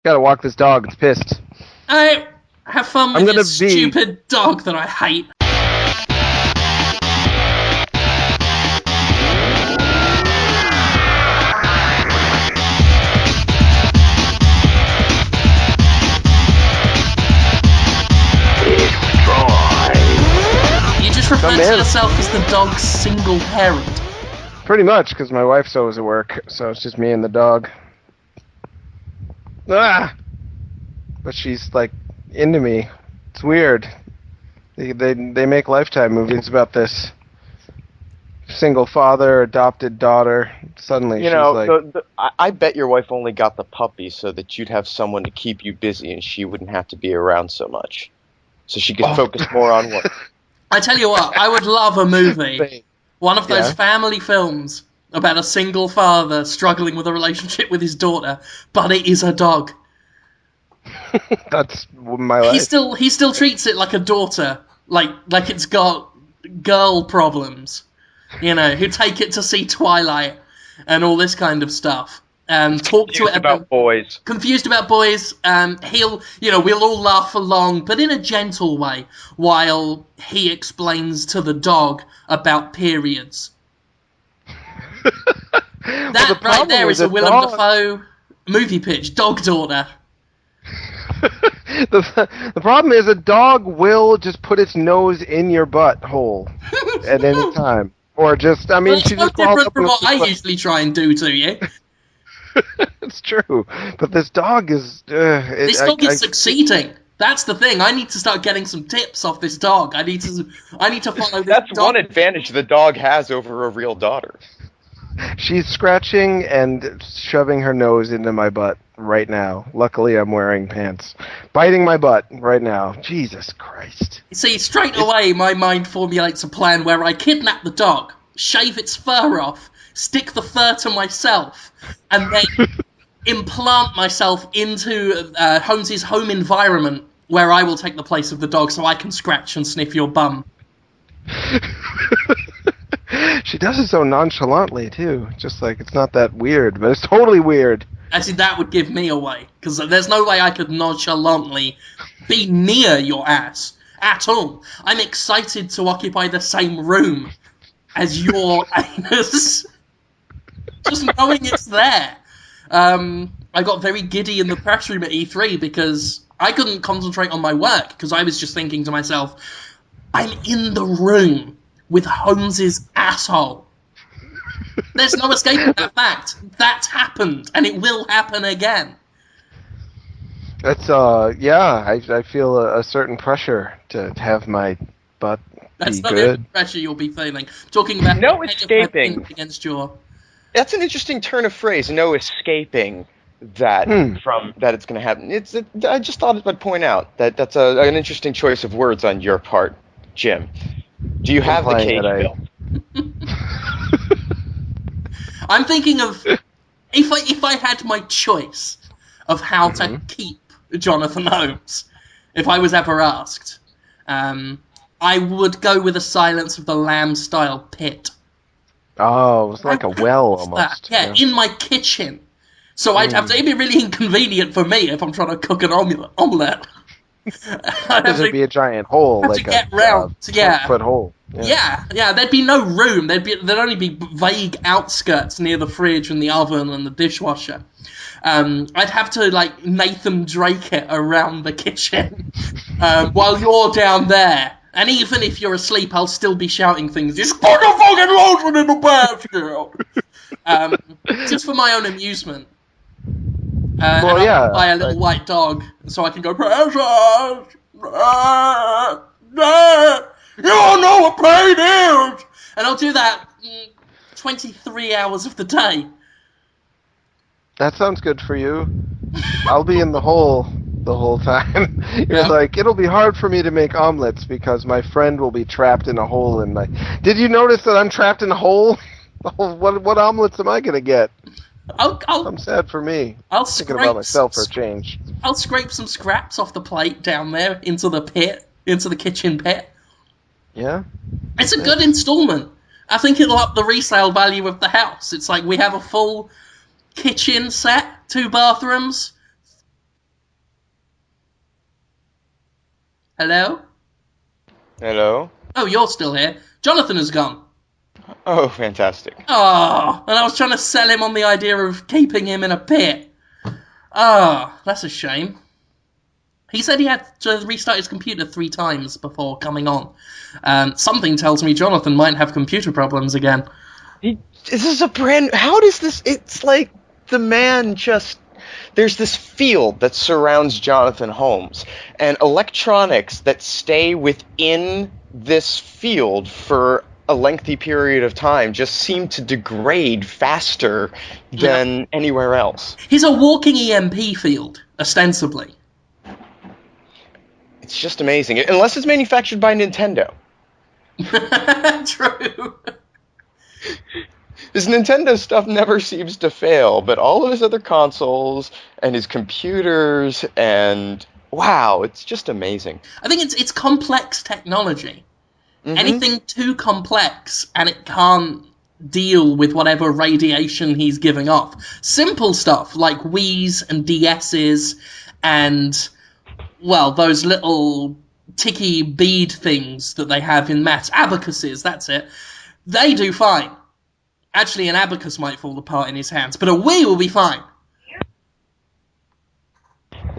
Gotta walk this dog. It's pissed. I have fun I'm with gonna this be- stupid dog that I hate. You just refer to yourself as the dog's single parent. Pretty much, because my wife's always at work, so it's just me and the dog. Ah! But she's, like, into me. It's weird. They make Lifetime movies about this single father, adopted daughter. Suddenly she's like... I bet your wife only got the puppy so that you'd have someone to keep you busy and she wouldn't have to be around so much. So she could focus more on work. I tell you what, I would love a movie. One of those family films about a single father struggling with a relationship with his daughter, but it is a dog. That's my life. He still treats it like a daughter, like it's got girl problems, who take it to see Twilight and all this kind of stuff. Talk to it about boys. Confused about boys. We'll all laugh along, but in a gentle way, while he explains to the dog about periods. That right there is a Willem Dafoe movie pitch. Dog daughter. The problem is a dog will just put its nose in your butthole at any time. Or just, she just no different from what I usually try and do to you. It's true, but this dog is... this dog is succeeding. That's the thing. I need to start getting some tips off this dog. I need to follow this That's dog. one advantage the dog has over a real daughter. She's scratching and shoving her nose into my butt right now. Luckily, I'm wearing pants. Biting my butt right now. Jesus Christ. See, straight away, my mind formulates a plan where I kidnap the dog, shave its fur off, stick the fur to myself, and then implant myself into Holmes's home environment where I will take the place of the dog so I can scratch and sniff your bum. She does it so nonchalantly, too. Just like, it's not that weird, but it's totally weird. Actually, that would give me away, because there's no way I could nonchalantly be near your ass at all. I'm excited to occupy the same room as your anus. Just knowing it's there. I got very giddy in the press room at E3 because I couldn't concentrate on my work, because I was just thinking to myself, I'm in the room with Holmes's asshole. There's no escaping that fact. That's happened, and it will happen again. That's, I feel a certain pressure to have my butt That's be not good. the pressure you'll be feeling. Talking about no escaping against your... That's an interesting turn of phrase. No escaping that from that it's going to happen. I just thought I'd point out that that's an interesting choice of words on your part, Jim. Do you have the cage built? I'm thinking of if I had my choice of how to keep Jonathan Holmes, if I was ever asked, I would go with a Silence of the Lambs style pit. Oh, it's like a well almost. Yeah, in my kitchen. So I'd have to. It'd be really inconvenient for me if I'm trying to cook an omelette. There'd be a giant hole, like a 10-foot hole. Yeah, there'd be no room. There'd only be vague outskirts near the fridge and the oven and the dishwasher. I'd have to like Nathan Drake it around the kitchen while you're down there. And even if you're asleep, I'll still be shouting things. Just put the fucking lotion in the bathroom. Just for my own amusement. I'll buy a little white dog so I can go, Precious! You don't know what pain is! And I'll do that 23 hours of the day. That sounds good for you. I'll be in the hole the whole time. You're like, it'll be hard for me to make omelets because my friend will be trapped in a hole in my... Did you notice that I'm trapped in a hole? What omelets am I going to get? I'm sad for me. I'm thinking about myself for a change. I'll scrape some scraps off the plate down there into the pit, into the kitchen pit. Yeah? It's a good installment. I think it'll up the resale value of the house. It's like we have a full kitchen set, 2 bathrooms, Hello? Hello? Oh, you're still here. Jonathan has gone. Oh, fantastic. Oh, and I was trying to sell him on the idea of keeping him in a pit. Oh, that's a shame. He said he had to restart his computer 3 times before coming on. Something tells me Jonathan might have computer problems again. This is a brand... How does this... It's like the man just... There's this field that surrounds Jonathan Holmes, and electronics that stay within this field for a lengthy period of time just seem to degrade faster than anywhere else. He's a walking EMP field, ostensibly. It's just amazing. Unless it's manufactured by Nintendo. True. His Nintendo stuff never seems to fail, but all of his other consoles and his computers and... Wow, it's just amazing. I think it's complex technology. Mm-hmm. Anything too complex and it can't deal with whatever radiation he's giving off. Simple stuff like Wii's and DS's and, well, those little ticky bead things that they have in maths. Abacuses, that's it. They do fine. Actually, an abacus might fall apart in his hands, but a Wii will be fine.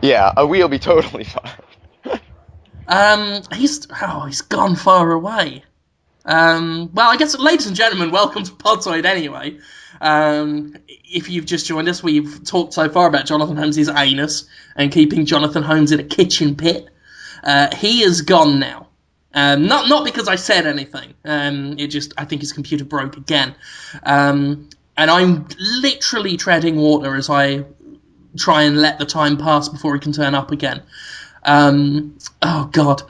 Yeah, a Wii will be totally fine. He's gone far away. Well, I guess, ladies and gentlemen, welcome to Podtoid anyway. If you've just joined us, we've talked so far about Jonathan Holmes' anus and keeping Jonathan Holmes in a kitchen pit. He is gone now. Not because I said anything. I think his computer broke again. And I'm literally treading water as I try and let the time pass before he can turn up again. Oh God.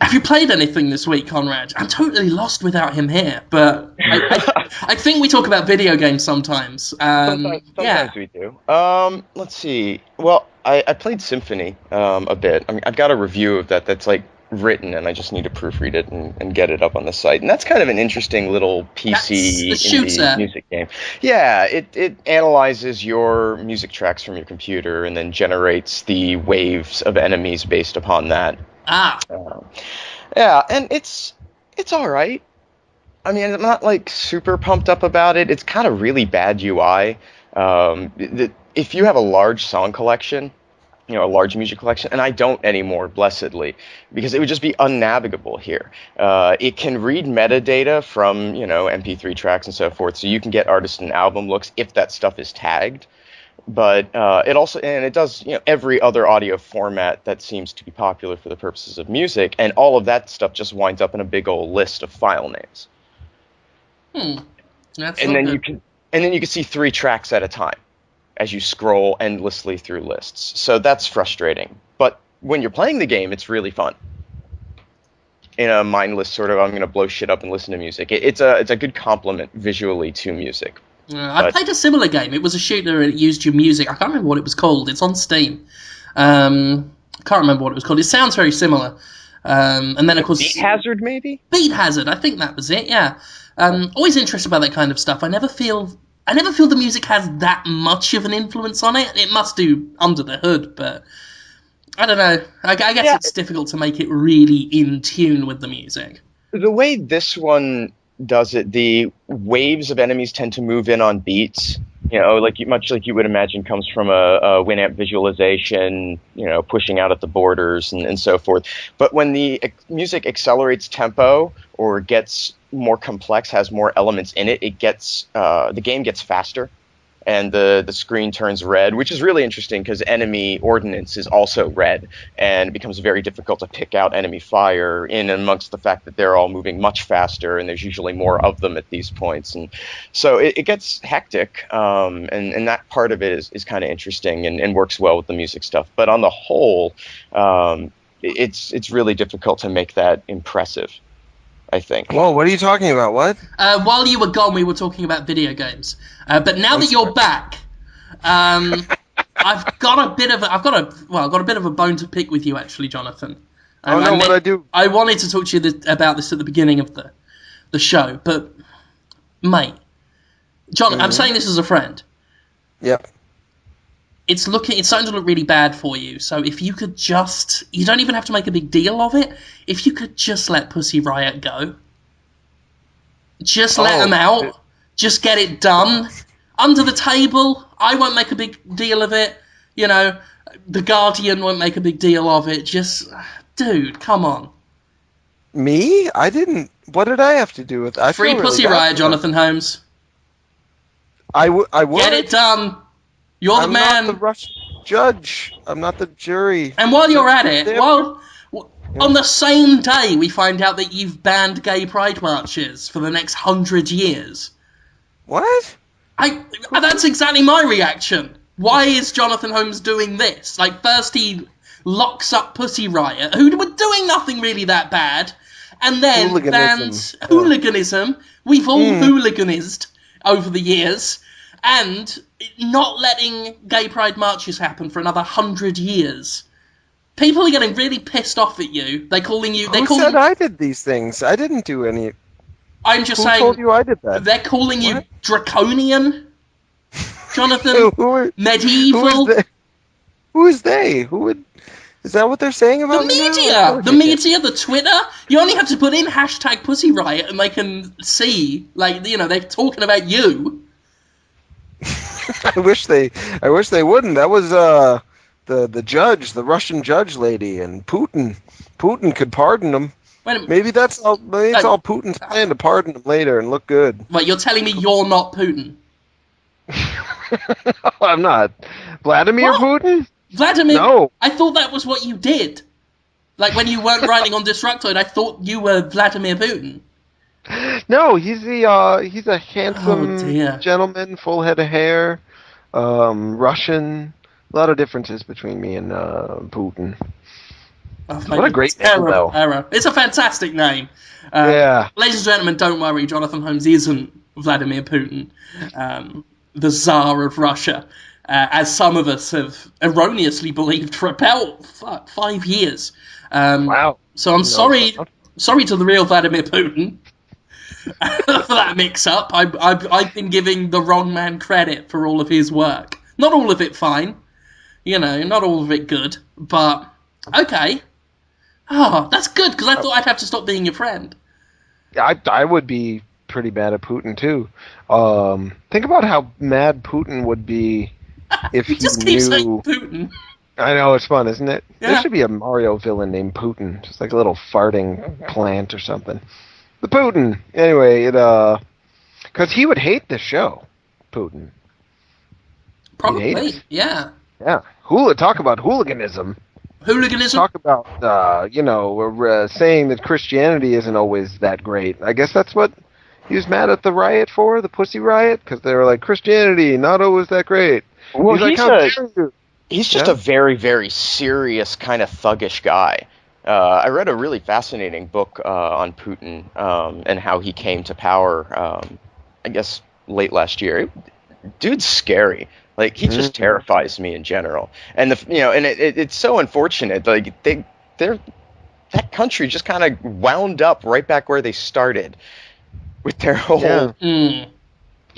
Have you played anything this week, Conrad? I'm totally lost without him here, but I think we talk about video games sometimes. Sometimes we do. Let's see. Well, I played Symphony a bit. I mean, I've got a review of that's like written, and I just need to proofread it and get it up on the site. And that's kind of an interesting little PC indie music game. Yeah, it analyzes your music tracks from your computer and then generates the waves of enemies based upon that. Yeah, and it's all right. I mean, I'm not like super pumped up about it. It's kind of really bad UI. If you have a large song collection, a large music collection, and I don't anymore, blessedly, because it would just be unnavigable here. It can read metadata from, MP3 tracks and so forth, so you can get artist and album looks if that stuff is tagged. But it does every other audio format that seems to be popular for the purposes of music, and all of that stuff just winds up in a big old list of file names. And then you can see 3 tracks at a time as you scroll endlessly through lists. So that's frustrating. But when you're playing the game, it's really fun. In a mindless sort of, I'm going to blow shit up and listen to music. It's a good complement visually to music. I played a similar game. It was a shooter and it used your music. I can't remember what it was called. It's on Steam. Can't remember what it was called. It sounds very similar. And then, of course... Beat Hazard, maybe? Beat Hazard, I think that was it, yeah. Always interested about that kind of stuff. I never feel the music has that much of an influence on it. It must do under the hood, but... I don't know. I guess it's difficult to make it really in tune with the music. The way this one does it, the waves of enemies tend to move in on beats. Much like you would imagine comes from a Winamp visualization, pushing out at the borders and so forth. But when the music accelerates tempo or gets more complex, has more elements in it, the game gets faster. And the screen turns red, which is really interesting because enemy ordnance is also red, and it becomes very difficult to pick out enemy fire in amongst the fact that they're all moving much faster, and there's usually more of them at these points. And so it gets hectic, and that part of it is kind of interesting and works well with the music stuff. But on the whole, it's really difficult to make that impressive, I think. Whoa, what are you talking about? What? While you were gone, we were talking about video games. But now that you're back, I've got a bit of a bone to pick with you, actually, Jonathan. What'd I do? I wanted to talk to you about this at the beginning of the show, but mate, John, I'm saying this as a friend. Yep. it's starting to look really bad for you. So if you could just, you don't even have to make a big deal of it. If you could just let Pussy Riot go, just let them out, just get it done under the table. I won't make a big deal of it. You know, the Guardian won't make a big deal of it. Just, dude, come on. Me? I didn't. What did I have to do with it? Free Pussy Riot, Jonathan Holmes. I would. Get it done. You're the man. I'm not the Russian judge. I'm not the jury. And while you're at it, on the same day we find out that you've banned gay pride marches for the next 100 years. What? That's exactly my reaction. Why is Jonathan Holmes doing this? Like, first he locks up Pussy Riot, who were doing nothing really that bad, and then bans hooliganism. We've all hooliganized over the years, and not letting gay pride marches happen for another 100 years. People are getting really pissed off at you. Who said I did these things? I didn't do any. I'm just saying. Who told you I did that? They're calling you draconian, Jonathan. Medieval. Who is they? Who would? Is that what they're saying about me? The media, the Twitter. You only have to put in hashtag Pussy Riot, and they can see, like, you know, they're talking about you. I wish they wouldn't. That was the judge, the Russian judge lady, and Putin. Putin could pardon them. Maybe that's all. Maybe it's all Putin's plan to pardon them later and look good. Wait, you're telling me you're not Putin? I'm not. Vladimir Putin? Vladimir? No. I thought that was what you did. Like, when you weren't writing on Destructoid, I thought you were Vladimir Putin. No, he's a handsome gentleman, full head of hair, Russian. A lot of differences between me and Putin. What a great name, though. It's a fantastic name. Yeah. Ladies and gentlemen, don't worry. Jonathan Holmes isn't Vladimir Putin, the Tsar of Russia, as some of us have erroneously believed for about 5 years. Wow. So I'm sorry to the real Vladimir Putin for that mix-up. I've been giving the wrong man credit for all of his work. Not all of it fine. You know, not all of it good. But, okay. Oh, that's good, because I thought I'd have to stop being your friend. I would be pretty mad at Putin, too. Think about how mad Putin would be if he just knew... keep saying Putin. I know, it's fun, isn't it? Yeah. There should be a Mario villain named Putin. Just like a little farting plant or something. The Putin! Anyway, because he would hate the show, Putin. Probably, yeah. Yeah. Talk about hooliganism. Hooliganism? Talk about, we're saying that Christianity isn't always that great. I guess that's what he was mad at the riot for, the Pussy Riot, because they were like, Christianity, not always that great. Well, he's just a very, very serious kind of thuggish guy. I read a really fascinating book on Putin and how he came to power, I guess, late last year. Dude's scary. Like, he just terrifies me in general. And it's so unfortunate. Like, that country just kind of wound up right back where they started with their whole. And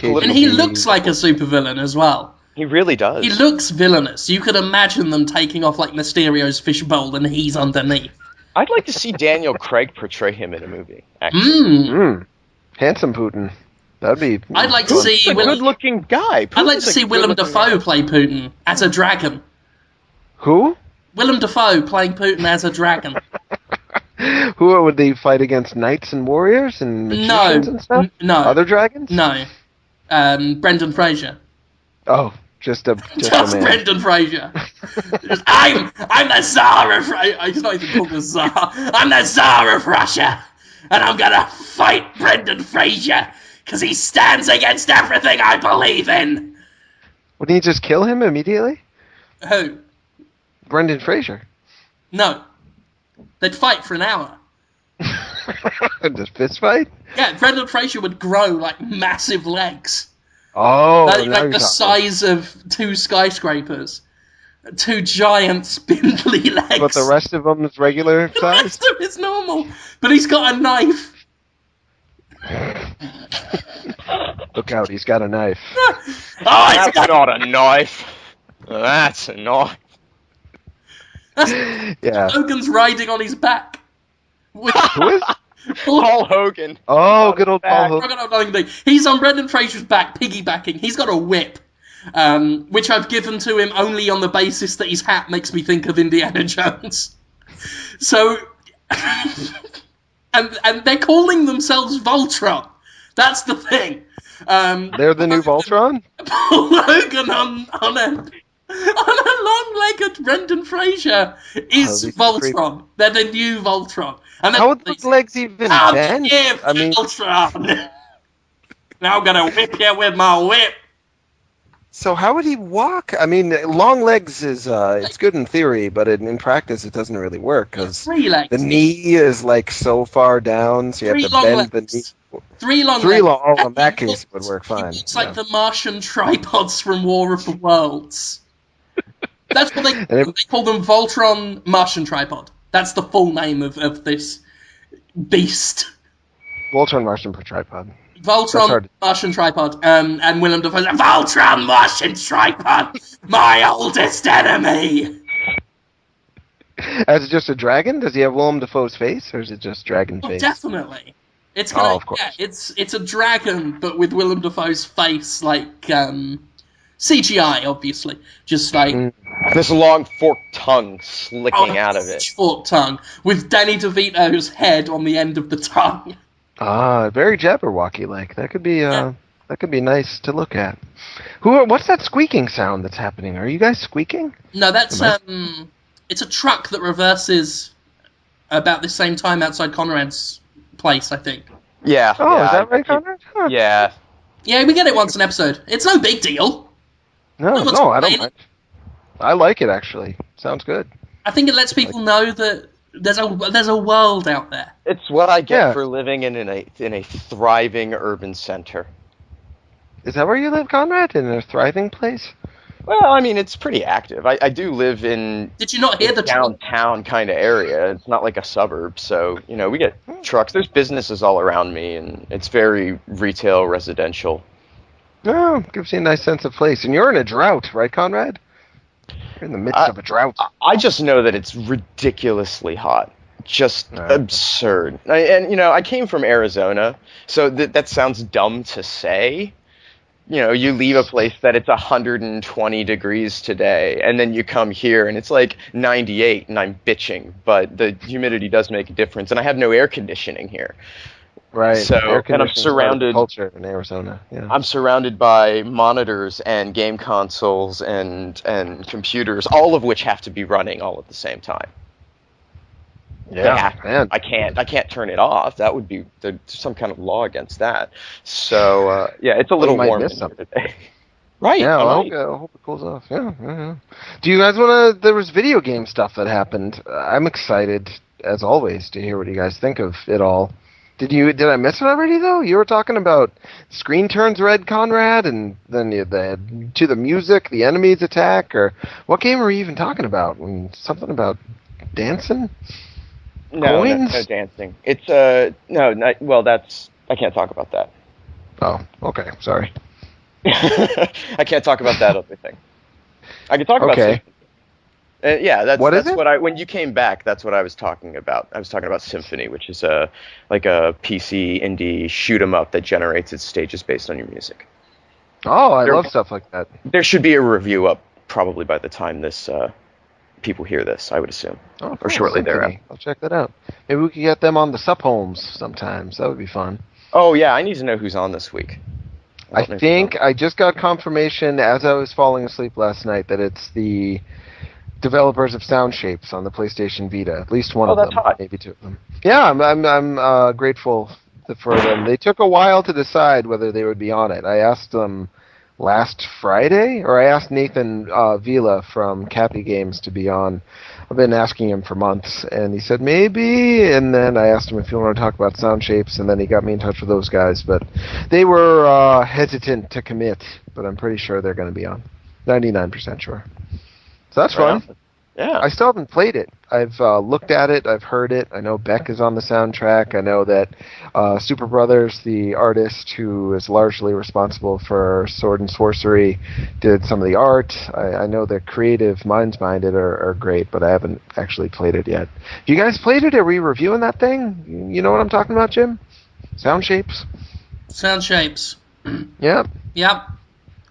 he looks like a supervillain as well. He really does. He looks villainous. You could imagine them taking off like Mysterio's fishbowl and he's underneath. I'd like to see Daniel Craig portray him in a movie. Actually, handsome Putin. That'd be. I'd like to see a good-looking guy. I'd like to see Willem Dafoe play Putin as a dragon. Who? Willem Dafoe playing Putin as a dragon. Who would they fight against? Knights and warriors and magicians and stuff? No. Other dragons? No. Brendan Fraser. Oh, just a man. Brendan Fraser. I'm the Tsar of Russia. He's not even called the Tsar. I'm the Tsar of Russia, and I'm gonna fight Brendan Fraser because he stands against everything I believe in. Wouldn't you just kill him immediately? Who? Brendan Fraser. No. They'd fight for an hour. Just fist fight? Yeah, Brendan Fraser would grow like massive legs. Oh, like the size of 2 skyscrapers. 2 giant spindly legs. But the rest of them is regular size? The rest of it's normal. But he's got a knife. Look out, he's got a knife. That's not a knife. That's annoying. Yeah. Hogan's riding on his back. With Who is? Paul Hogan. Oh, good old Paul Hogan. Crocodile Dundee. He's on Brendan Fraser's back, piggybacking. He's got a whip, which I've given to him only on the basis that his hat makes me think of Indiana Jones. So, and they're calling themselves Voltron. That's the thing. They're the new Voltron? Paul Hogan on a long-legged Brendan Fraser is Voltron. They're the new Voltron. And how would those legs even bend? I mean, Voltron. Now I'm gonna whip you with my whip. So how would he walk? I mean, long legs is it's good in theory, but in practice it doesn't really work because the knee is like so far down, so you have to bend the knee. Three long legs. Oh, in that case it would work fine. It's like the Martian tripods from War of the Worlds. That's what they call them, Voltron Martian tripod. That's the full name of this beast. Voltron Martian tripod. Voltron Martian tripod. And Willem Dafoe said, Voltron Martian tripod, my oldest enemy. Is it just a dragon? Does he have Willem Dafoe's face, or is it just dragon face? Definitely. It's kind of course. Yeah, it's a dragon, but with Willem Dafoe's face, like CGI, obviously, just like this long forked tongue slicking out of it. Forked tongue with Danny DeVito's head on the end of the tongue. Very Jabberwocky-like. That could be that could be nice to look at. What's that squeaking sound that's happening? Are you guys squeaking? No, that's it's a truck that reverses about the same time outside Conrad's place, I think. Yeah. Oh, is that right, Conrad? Huh. Yeah. Yeah, we get it once an episode. It's no big deal. No, I don't mind. I like it, actually. Sounds good. I think it lets people know that there's a world out there. It's what I get for living in a thriving urban center. Is that where you live, Conrad? In a thriving place? Well, I mean, it's pretty active. I do live in. Did you not hear the downtown kind of area? It's not like a suburb, so we get trucks. There's businesses all around me, and it's very retail, residential. Oh, gives you a nice sense of place. And you're in a drought, right, Conrad? You're in the midst of a drought. I just know that it's ridiculously hot. Just absurd. And I came from Arizona, so that sounds dumb to say. You leave a place that it's 120 degrees today, and then you come here and it's like 98, and I'm bitching, but the humidity does make a difference, and I have no air conditioning here. Right. So, and I'm surrounded. Culture in Arizona. Yeah. I'm surrounded by monitors and game consoles and computers, all of which have to be running all at the same time. Yeah, man. I can't turn it off. That would be some kind of law against that. So it's a little warm today. Right. Yeah, I hope it cools off. Yeah. Do you guys want to? There was video game stuff that happened. I'm excited as always to hear what you guys think of it all. Did I miss it already though? You were talking about screen turns red, Conrad, and then to the music, the enemies attack, or what game were you even talking about? Something about dancing. No dancing. It's I can't talk about that. Oh, okay, sorry. I can't talk about that other thing. I can talk about Symphony. When you came back, that's what I was talking about. I was talking about Symphony, which is a PC indie shoot 'em up that generates its stages based on your music. Oh, I love stuff like that. There should be a review up probably by the time this people hear this, I would assume. Oh, cool. Or shortly thereafter. I'll check that out. Maybe we could get them on the Sup Homes sometimes. That would be fun. Oh, yeah, I need to know who's on this week. I think I just got confirmation as I was falling asleep last night that it's the developers of Sound Shapes on the PlayStation Vita. At least one of them, hot. maybe two of them. Yeah, I'm grateful for them. They took a while to decide whether they would be on it. I asked them last Friday, or I asked Nathan Vila from Cappy Games to be on. I've been asking him for months, and he said maybe, and then I asked him if he wanted to talk about Sound Shapes, and then he got me in touch with those guys, but they were hesitant to commit, but I'm pretty sure they're going to be on. 99% sure. So that's fun. Yeah. I still haven't played it. I've looked at it. I've heard it. I know Beck is on the soundtrack. I know that Super Brothers, the artist who is largely responsible for Sword and Sorcery, did some of the art. I know the creative minds behind it are great, but I haven't actually played it yet. Have you guys played it? Are we reviewing that thing? You know what I'm talking about, Jim? Sound shapes? Sound shapes. Yep. Yep.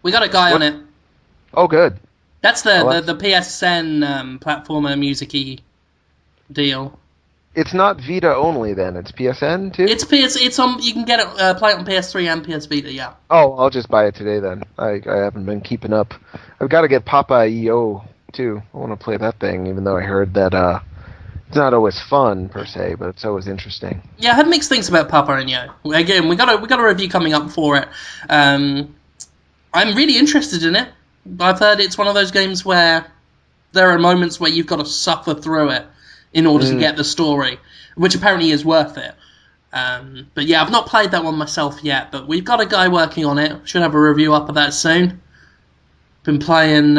We got a guy on it. Oh, good. That's the PSN platformer music-y deal. It's not Vita only then. It's PSN too. It's on. You can get it, play it on PS3 and PS Vita. Yeah. Oh, I'll just buy it today then. I haven't been keeping up. I've got to get Papa EO too. I want to play that thing, even though I heard that it's not always fun per se, but it's always interesting. Yeah, I have mixed things about Papa and Yo. Again, we got a review coming up for it. I'm really interested in it. I've heard it's one of those games where there are moments where you've got to suffer through it in order to get the story, which apparently is worth it. But yeah, I've not played that one myself yet, but we've got a guy working on it. Should have a review up of that soon. Been playing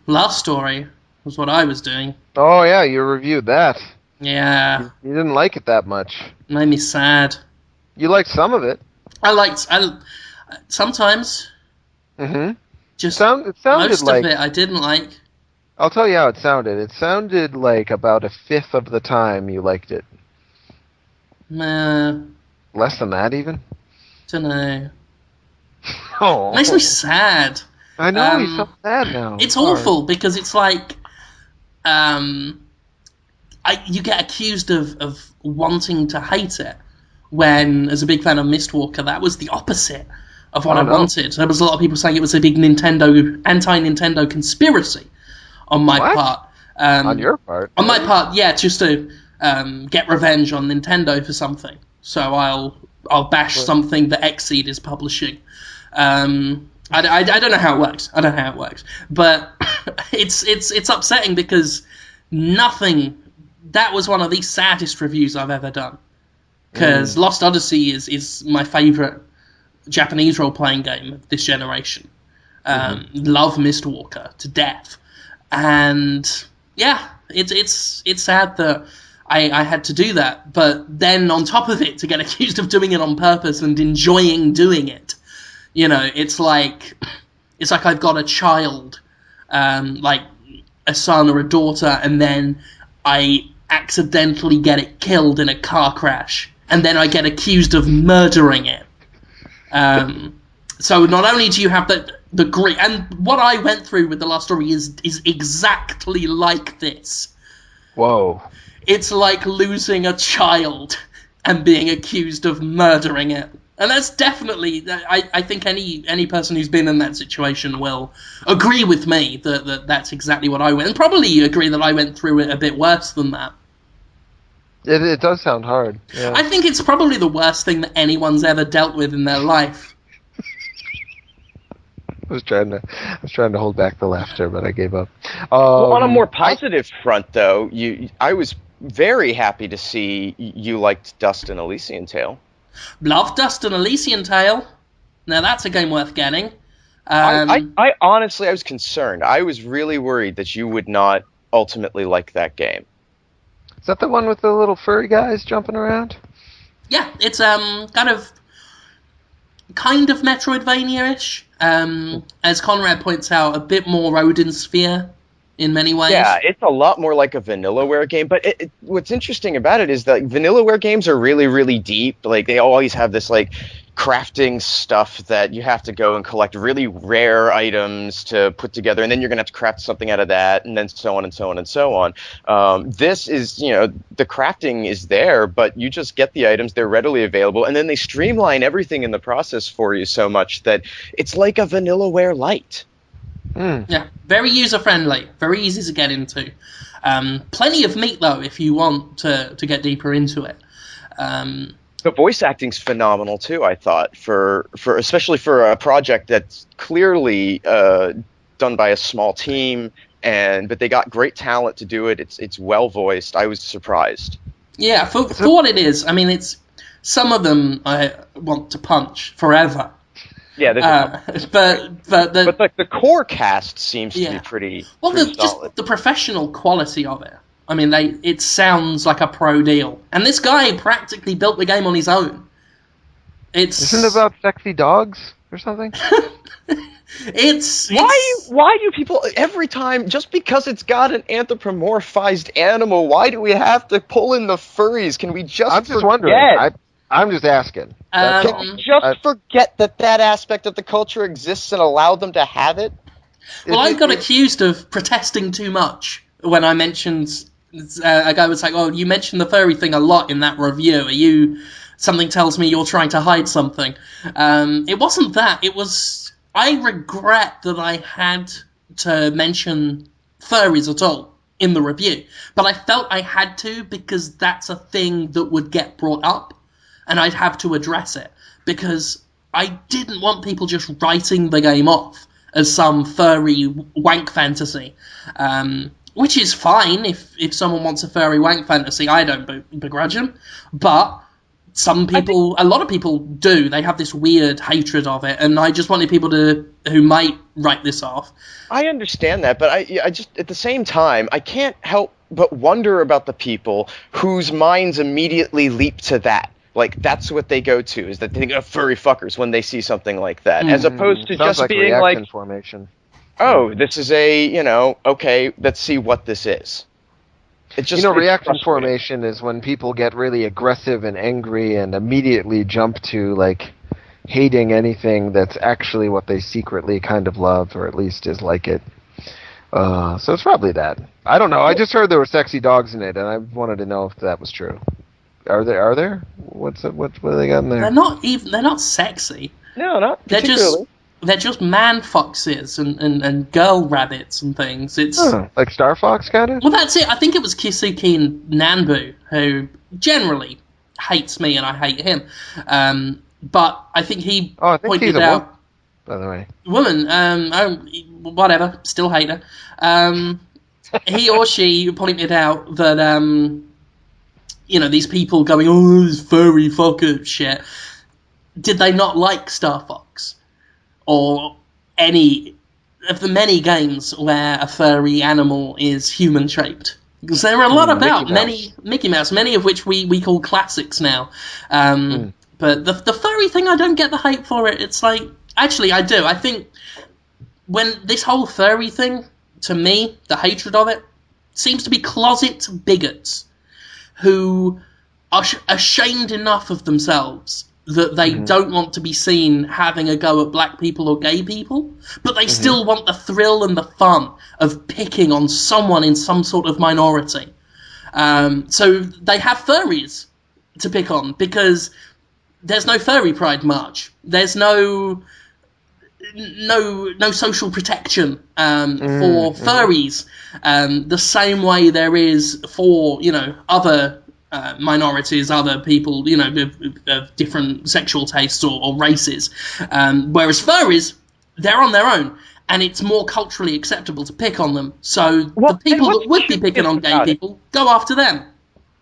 Last Story, was what I was doing. Oh yeah, you reviewed that. Yeah. You didn't like it that much. Made me sad. You liked some of it. Sometimes. Mm-hmm. Just it sounded most like, of it I didn't like. I'll tell you how it sounded. It sounded like about a fifth of the time you liked it. Less than that, even? Don't know. Oh. It makes me sad. I know, you felt sad now. It's awful, because it's like... you get accused of wanting to hate it, when, as a big fan of Mistwalker, that was the opposite of what I wanted. There was a lot of people saying it was a big anti-Nintendo conspiracy on my part. On your part? On my part, yeah, just to get revenge on Nintendo for something. So I'll bash something that Xseed is publishing. I don't know how it works. But it's upsetting because that was one of the saddest reviews I've ever done. Because Lost Odyssey is my favourite Japanese role-playing game of this generation. Love Mistwalker to death. And yeah, it's sad that I had to do that. But then on top of it, to get accused of doing it on purpose and enjoying doing it, it's like I've got a child, like a son or a daughter, and then I accidentally get it killed in a car crash, and then I get accused of murdering it. So not only do you have the great, and what I went through with The Last Story is exactly like this. Whoa. It's like losing a child and being accused of murdering it. And that's definitely, I think any person who's been in that situation will agree with me that that's exactly what I went, and probably agree that I went through it a bit worse than that. It does sound hard. Yeah. I think it's probably the worst thing that anyone's ever dealt with in their life. I was trying to hold back the laughter, but I gave up. Well, on a more positive front, though, I was very happy to see you liked Dust and Elysian Tale. Love Dust and Elysian Tale. Now that's a game worth getting. I honestly, I was concerned. I was really worried that you would not ultimately like that game. Is that the one with the little furry guys jumping around? Yeah, it's kind of Metroidvania-ish. As Conrad points out, a bit more Odin Sphere in many ways. Yeah, it's a lot more like a Vanillaware game, but what's interesting about it is that Vanillaware games are really, really deep. Like, they always have this, like, crafting stuff that you have to go and collect really rare items to put together, and then you're going to have to craft something out of that, and then so on and so on and so on. This is, the crafting is there, but you just get the items, they're readily available, and then they streamline everything in the process for you so much that it's like a Vanillaware light. Yeah, very user-friendly, very easy to get into. Plenty of meat, though, if you want to get deeper into it. The voice acting's phenomenal too, I thought, for especially for a project that's clearly done by a small team, but they got great talent to do it. It's well voiced. I was surprised. Yeah, for what it is, I mean, it's some of them I want to punch forever. Yeah, there's a couple. But But the core cast seems to be pretty solid. Just the professional quality of it. I mean, it sounds like a pro deal. And this guy practically built the game on his own. Isn't it about sexy dogs or something? Why do people every time, just because it's got an anthropomorphized animal, why do we have to pull in the furries? Can we just I'm just wondering. I'm just asking. Can we just forget that aspect of the culture exists and allow them to have it? Well, I got accused of protesting too much when I mentioned. A guy was like, "Oh, you mentioned the furry thing a lot in that review. Something tells me you're trying to hide something." It wasn't that. It was. I regret that I had to mention furries at all in the review, but I felt I had to because that's a thing that would get brought up, and I'd have to address it because I didn't want people just writing the game off as some furry wank fantasy. Which is fine if someone wants a furry wank fantasy. I don't begrudge them. But a lot of people do. They have this weird hatred of it, and I just wanted people who might write this off. I understand that, but I just, at the same time, I can't help but wonder about the people whose minds immediately leap to that. Like, that's what they go to, is that they think of furry fuckers when they see something like that, as opposed to just being like, formation. Oh, this is okay, let's see what this is. It just, reaction formation is when people get really aggressive and angry and immediately jump to, like, hating anything that's actually what they secretly kind of love, or at least is like it. So it's probably that. I don't know, I just heard there were sexy dogs in it, and I wanted to know if that was true. Are there? What do they got in there? They're not sexy. No, not particularly. They're just man foxes and girl rabbits and things. It's like Star Fox kind of? Well, that's it. I think it was Kisuke Nanbu who generally hates me and I hate him. But I think he pointed out... woman, by the way. Woman, whatever, still hate her. He or she pointed out that, these people going, oh, this furry fucker shit. Did they not like Star Fox? Or any of the many games where a furry animal is human-shaped. Because there are a lot about Mickey Mouse, many of which we call classics now. But the furry thing, I don't get the hate for it. It's like, actually, I do. I think when this whole furry thing, to me, the hatred of it, seems to be closet bigots who are ashamed enough of themselves that they don't want to be seen having a go at black people or gay people, but they still want the thrill and the fun of picking on someone in some sort of minority. So they have furries to pick on because there's no furry pride march. There's no social protection for furries the same way there is for other minorities, other people, of different sexual tastes or races. Whereas furries, they're on their own, and it's more culturally acceptable to pick on them. So the people that would be picking on gay people, go after them.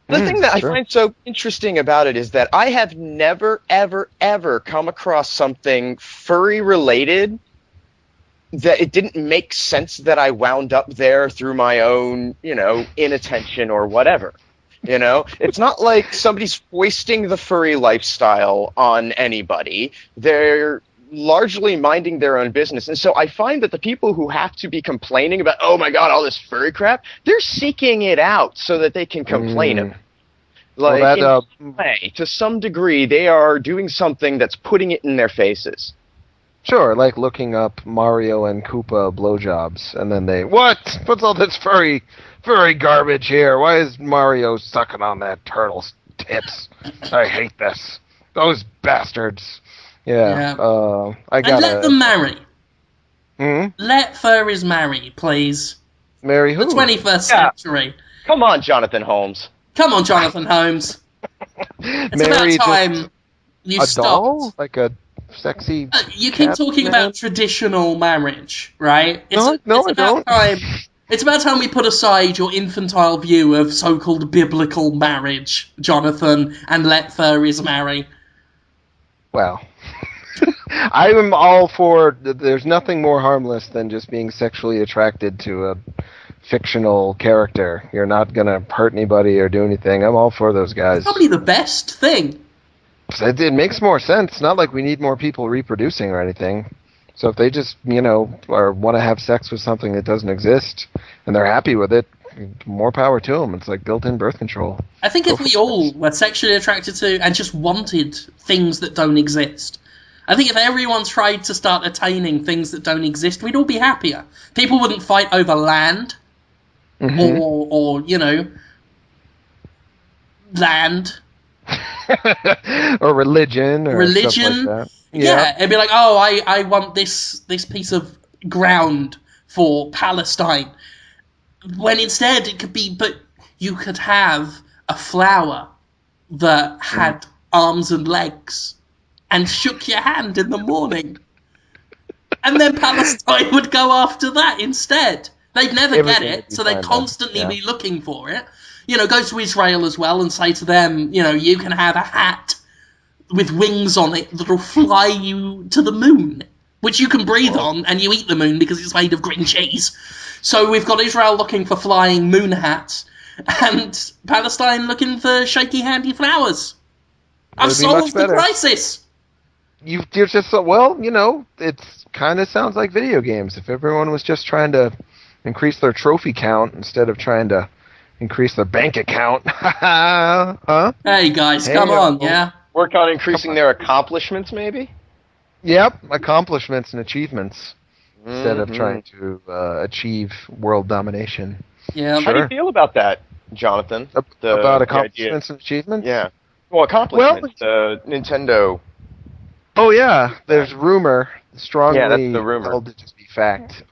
The thing that I find so interesting about it is that I have never, ever, ever come across something furry-related that it didn't make sense that I wound up there through my own, inattention or whatever. It's not like somebody's foisting the furry lifestyle on anybody. They're largely minding their own business. And so I find that the people who have to be complaining about, oh my God, all this furry crap, they're seeking it out so that they can complain of it. Like, in some way, to some degree, they are doing something that's putting it in their faces. Sure, like looking up Mario and Koopa blowjobs, and then they, what's all this furry garbage here? Why is Mario sucking on that turtle's tits? I hate this. Those bastards. Yeah. And let them marry. Let furries marry, please. Marry who? The 21st century. Come on, Jonathan Holmes. Come on, Jonathan Holmes. It's about time you stopped. Doll? Like a sexy you keep talking about traditional marriage, right? I don't. It's about time we put aside your infantile view of so-called biblical marriage, Jonathan, and let furries marry. Well, I am all for. There's nothing more harmless than just being sexually attracted to a fictional character. You're not gonna hurt anybody or do anything. I'm all for those guys. Probably the best thing. It makes more sense. It's not like we need more people reproducing or anything. So if they just, or want to have sex with something that doesn't exist and they're happy with it, more power to them. It's like built-in birth control. I think if we all were sexually attracted to and just wanted things that don't exist, I think if everyone tried to start attaining things that don't exist, we'd all be happier. People wouldn't fight over land or land. Or religion or religion. Stuff like that. Yeah, it'd be like, oh, I want this piece of ground for Palestine. When instead it could be, but you could have a flower that had arms and legs and shook your hand in the morning. And then Palestine would go after that instead. They'd never get it, so they'd constantly be looking for it. Go to Israel as well and say to them, you can have a hat with wings on it that'll fly you to the moon, which you can breathe on, and you eat the moon because it's made of green cheese. So we've got Israel looking for flying moon hats, and Palestine looking for shaky handy flowers. I've solved the crisis! You're just, it kind of sounds like video games. If everyone was just trying to increase their trophy count instead of trying to increase their bank account. Huh? Hey guys, come on, yeah? Work on increasing their accomplishments, maybe? Yep, accomplishments and achievements instead of trying to achieve world domination. Yeah. How do you feel about that, Jonathan? About accomplishments and achievements? Yeah. Well, accomplishments. Nintendo. Oh yeah, there's rumor strongly that's the rumor. held to just be fact.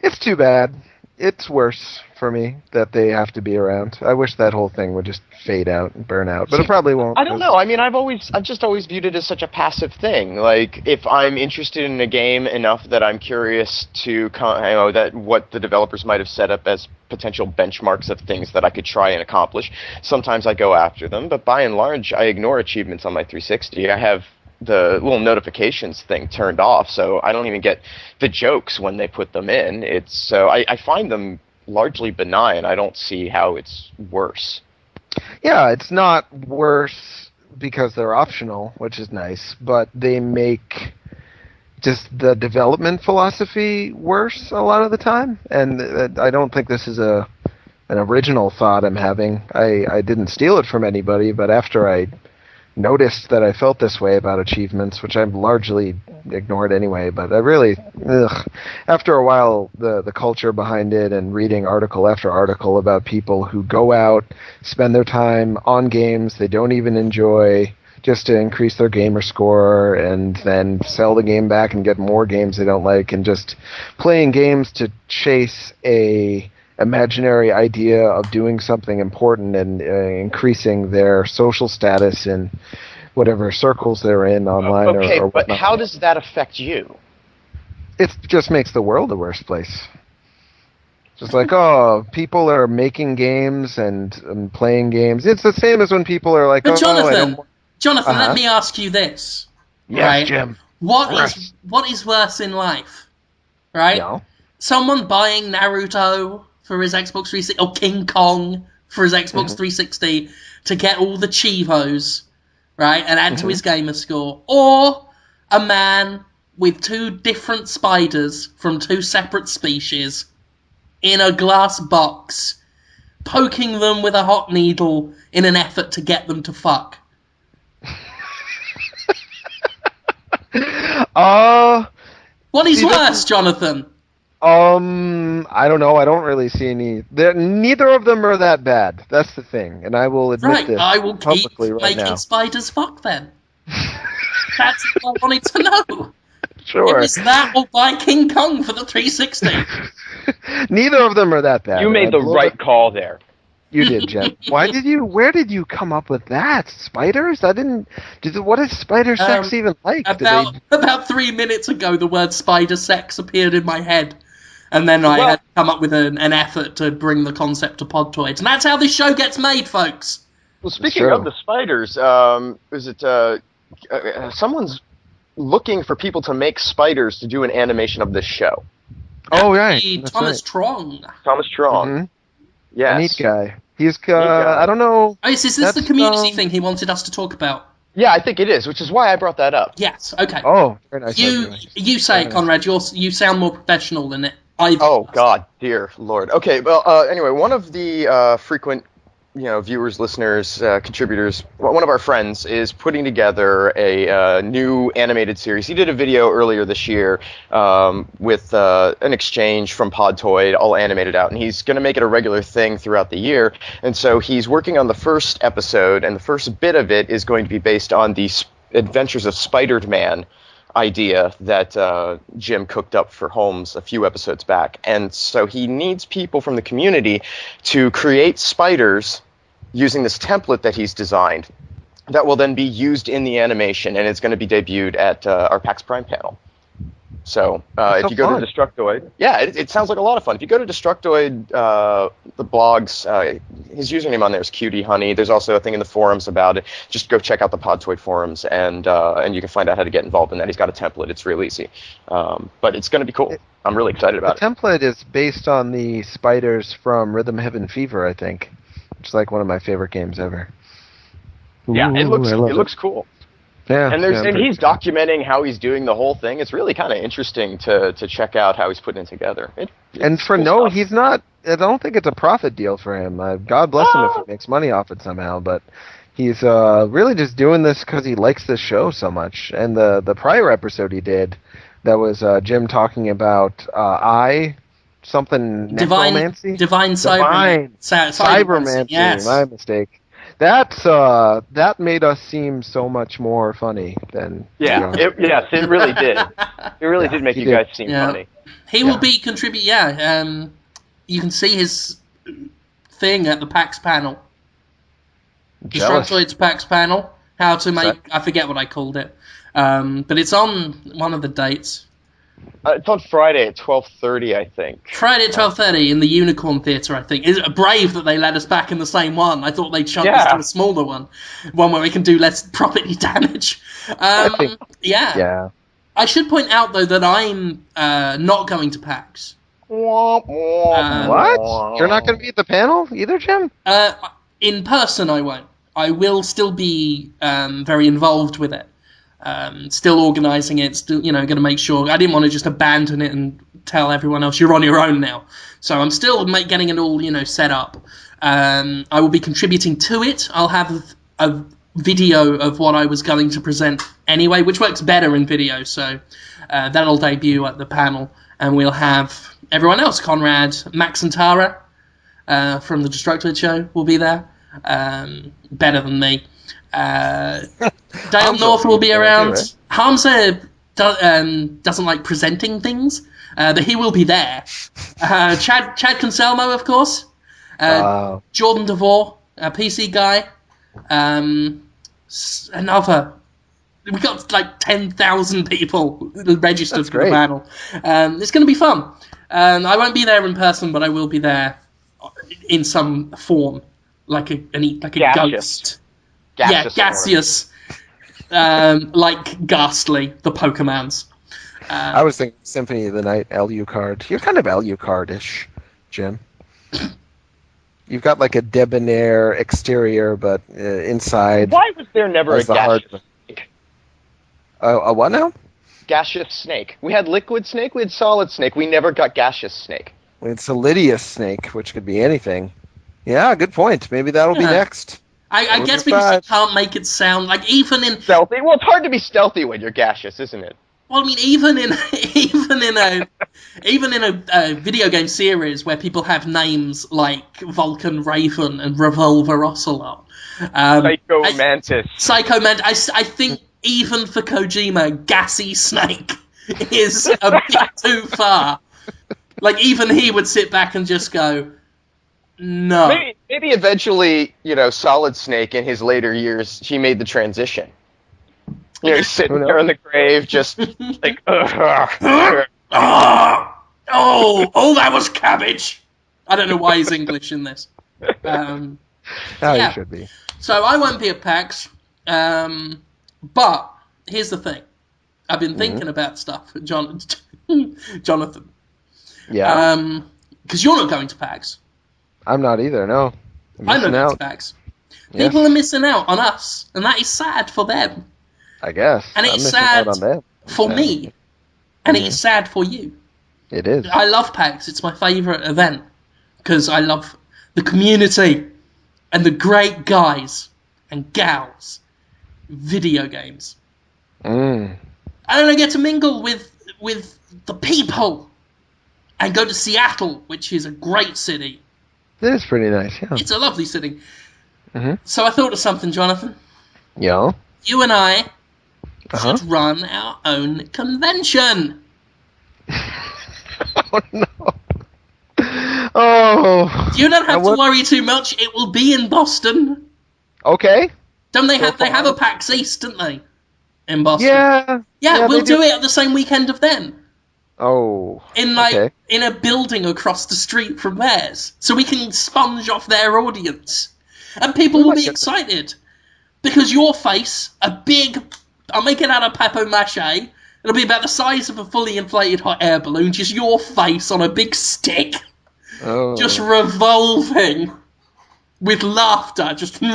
It's too bad. It's worse for me that they have to be around. I wish that whole thing would just fade out and burn out, but it probably won't. I don't know. I mean, I've just always viewed it as such a passive thing. Like, if I'm interested in a game enough that I'm curious to, that what the developers might have set up as potential benchmarks of things that I could try and accomplish, sometimes I go after them. But by and large, I ignore achievements on my 360. I have the little notifications thing turned off, so I don't even get the jokes when they put them in. I find them largely benign. I don't see how it's worse. Yeah, it's not worse because they're optional, which is nice, but they make just the development philosophy worse a lot of the time, and I don't think this is an original thought I'm having. I didn't steal it from anybody, but after I noticed that I felt this way about achievements, which I've largely ignored anyway, but I really, after a while, the culture behind it and reading article after article about people who go out, spend their time on games they don't even enjoy just to increase their gamer score and then sell the game back and get more games they don't like, and just playing games to chase a imaginary idea of doing something important and increasing their social status in whatever circles they're in online or whatnot. But how does that affect you? It just makes the world a worse place. Just like, people are making games and playing games. It's the same as when people are like, but Jonathan, let me ask you this. Yes, right? Jim. What is worse in life? Right? No. Someone buying Naruto for his Xbox 360, or King Kong for his Xbox 360 to get all the Chivos, right, and add to his gamer score, or a man with two different spiders from two separate species in a glass box, poking them with a hot needle in an effort to get them to fuck. What is worse, Jonathan? I don't know. I don't really see any. Neither of them are that bad. That's the thing, and I will admit this I will keep publicly right now. making spiders fuck then. That's what I wanted to know. Sure. It was that or buy King Kong for the 360. Neither of them are that bad. You made the right call there. You did, Jen. Where did you come up with that? Spiders? What is spider sex even like? About 3 minutes ago, the word spider sex appeared in my head. And then I had to come up with an effort to bring the concept to Podtoid. And that's how this show gets made, folks. Well, speaking of the spiders, is it someone's looking for people to make spiders to do an animation of this show. Oh, right. Thomas Trong. Thomas Strong. Mm-hmm. Yes. A neat guy. He's, guy. I don't know. Oh, is this the community thing he wanted us to talk about? Yeah, I think it is, which is why I brought that up. Yes, okay. Oh, very nice. You say it, Conrad. You sound more professional than it. Oh, God, dear Lord. Okay, well, anyway, one of the frequent, viewers, listeners, contributors, one of our friends is putting together a new animated series. He did a video earlier this year with an exchange from Podtoid, all animated out, and he's going to make it a regular thing throughout the year. And so he's working on the first episode, and the first bit of it is going to be based on the Adventures of Spider-Man idea that Jim cooked up for Holmes a few episodes back. And so he needs people from the community to create spiders using this template that he's designed that will then be used in the animation, and it's going to be debuted at our PAX Prime panel. So if you go to Destructoid, it sounds like a lot of fun. If you go to Destructoid, the blogs, his username on there is Cutie Honey. There's also a thing in the forums about it. Just go check out the Podtoid forums, and you can find out how to get involved in that. He's got a template. It's real easy, but it's going to be cool. I'm really excited about it. The template is based on the spiders from Rhythm Heaven Fever, I think. It's like one of my favorite games ever. Yeah, it looks cool. Yeah, and he's documenting how he's doing the whole thing. It's really kind of interesting to check out how he's putting it together. He's not. I don't think it's a profit deal for him. God bless him if he makes money off it somehow. But he's really just doing this because he likes this show so much. And the prior episode he did, that was Jim talking about necromancy, divine cybermancy. Yes. My mistake. That made us seem so much more funny than it really did. It really did make you guys seem funny. He will be contributing. You can see his thing at the PAX panel. Destructoid's PAX panel. How to make I forget what I called it, but it's on one of the dates. It's on Friday at 12:30, I think. Friday at 12:30 in the Unicorn Theatre, I think. It's brave that they let us back in the same one. I thought they'd chunk us to a smaller one where we can do less property damage. Yeah. I should point out, though, that I'm not going to PAX. What? You're not going to be at the panel either, Jim? In person, I won't. I will still be very involved with it. Still organising it, still, going to make sure. I didn't want to just abandon it and tell everyone else you're on your own now. So I'm still getting it all, set up. I will be contributing to it. I'll have a video of what I was going to present anyway, which works better in video. So that'll debut at the panel, and we'll have everyone else. Conrad, Max, and Tara from the Destructoid show will be there. Better than me. Dale North will be around. Hamza doesn't like presenting things, but he will be there. Chad Conselmo, of course. Jordan DeVore, a PC guy. Another. We got like 10,000 people registered for the panel. It's going to be fun. I won't be there in person, but I will be there in some form, like a ghost. Gaseous. Like Ghastly, the Pokemons. I was thinking Symphony of the Night Alucard. You're kind of Alucard-ish, Jim. You've got like a debonair exterior, but inside... Why was there never a gaseous snake? A what now? Gaseous snake. We had liquid snake, we had solid snake. We never got gaseous snake. We had Solidius snake, which could be anything. Yeah, good point. Maybe that'll be next. I guess because you can't make it sound like even in stealthy. Well, it's hard to be stealthy when you're gaseous, isn't it? Well, I mean, even in a video game series where people have names like Vulcan Raven and Revolver Ocelot, Psycho Mantis. I think even for Kojima, Gassy Snake is a bit too far. Like even he would sit back and just go, no. Maybe eventually, Solid Snake in his later years, he made the transition. He's sitting there in the grave, just like, oh, that was cabbage. I don't know why he's English in this. He should be. So I won't be at PAX, but here's the thing. I've been thinking about stuff, Jonathan. Yeah. Because you're not going to PAX. I'm not either. No. I'm I'm not missing going to out. PAX. Yes. People are missing out on us, and that is sad for them. I guess. And I'm it's missing sad out on them. for me, and it's sad for you. It is. I love PAX. It's my favourite event because I love the community and the great guys and gals. Video games. Mm. And I get to mingle with the people and go to Seattle, which is a great city. It is pretty nice, yeah. It's a lovely city. Mm-hmm. So I thought of something, Jonathan. Yeah? You and I should run our own convention. Oh, no. Oh. You don't have to worry too much. It will be in Boston. Okay. Don't they have a PAX East, don't they? In Boston. Yeah, we'll do it at the same weekend of them. Oh. In in a building across the street from theirs. So we can sponge off their audience. And people will be excited. Because your face, I'll make it out of papier-mâché. It'll be about the size of a fully inflated hot air balloon, just your face on a big stick. Oh. Just revolving. With laughter, just like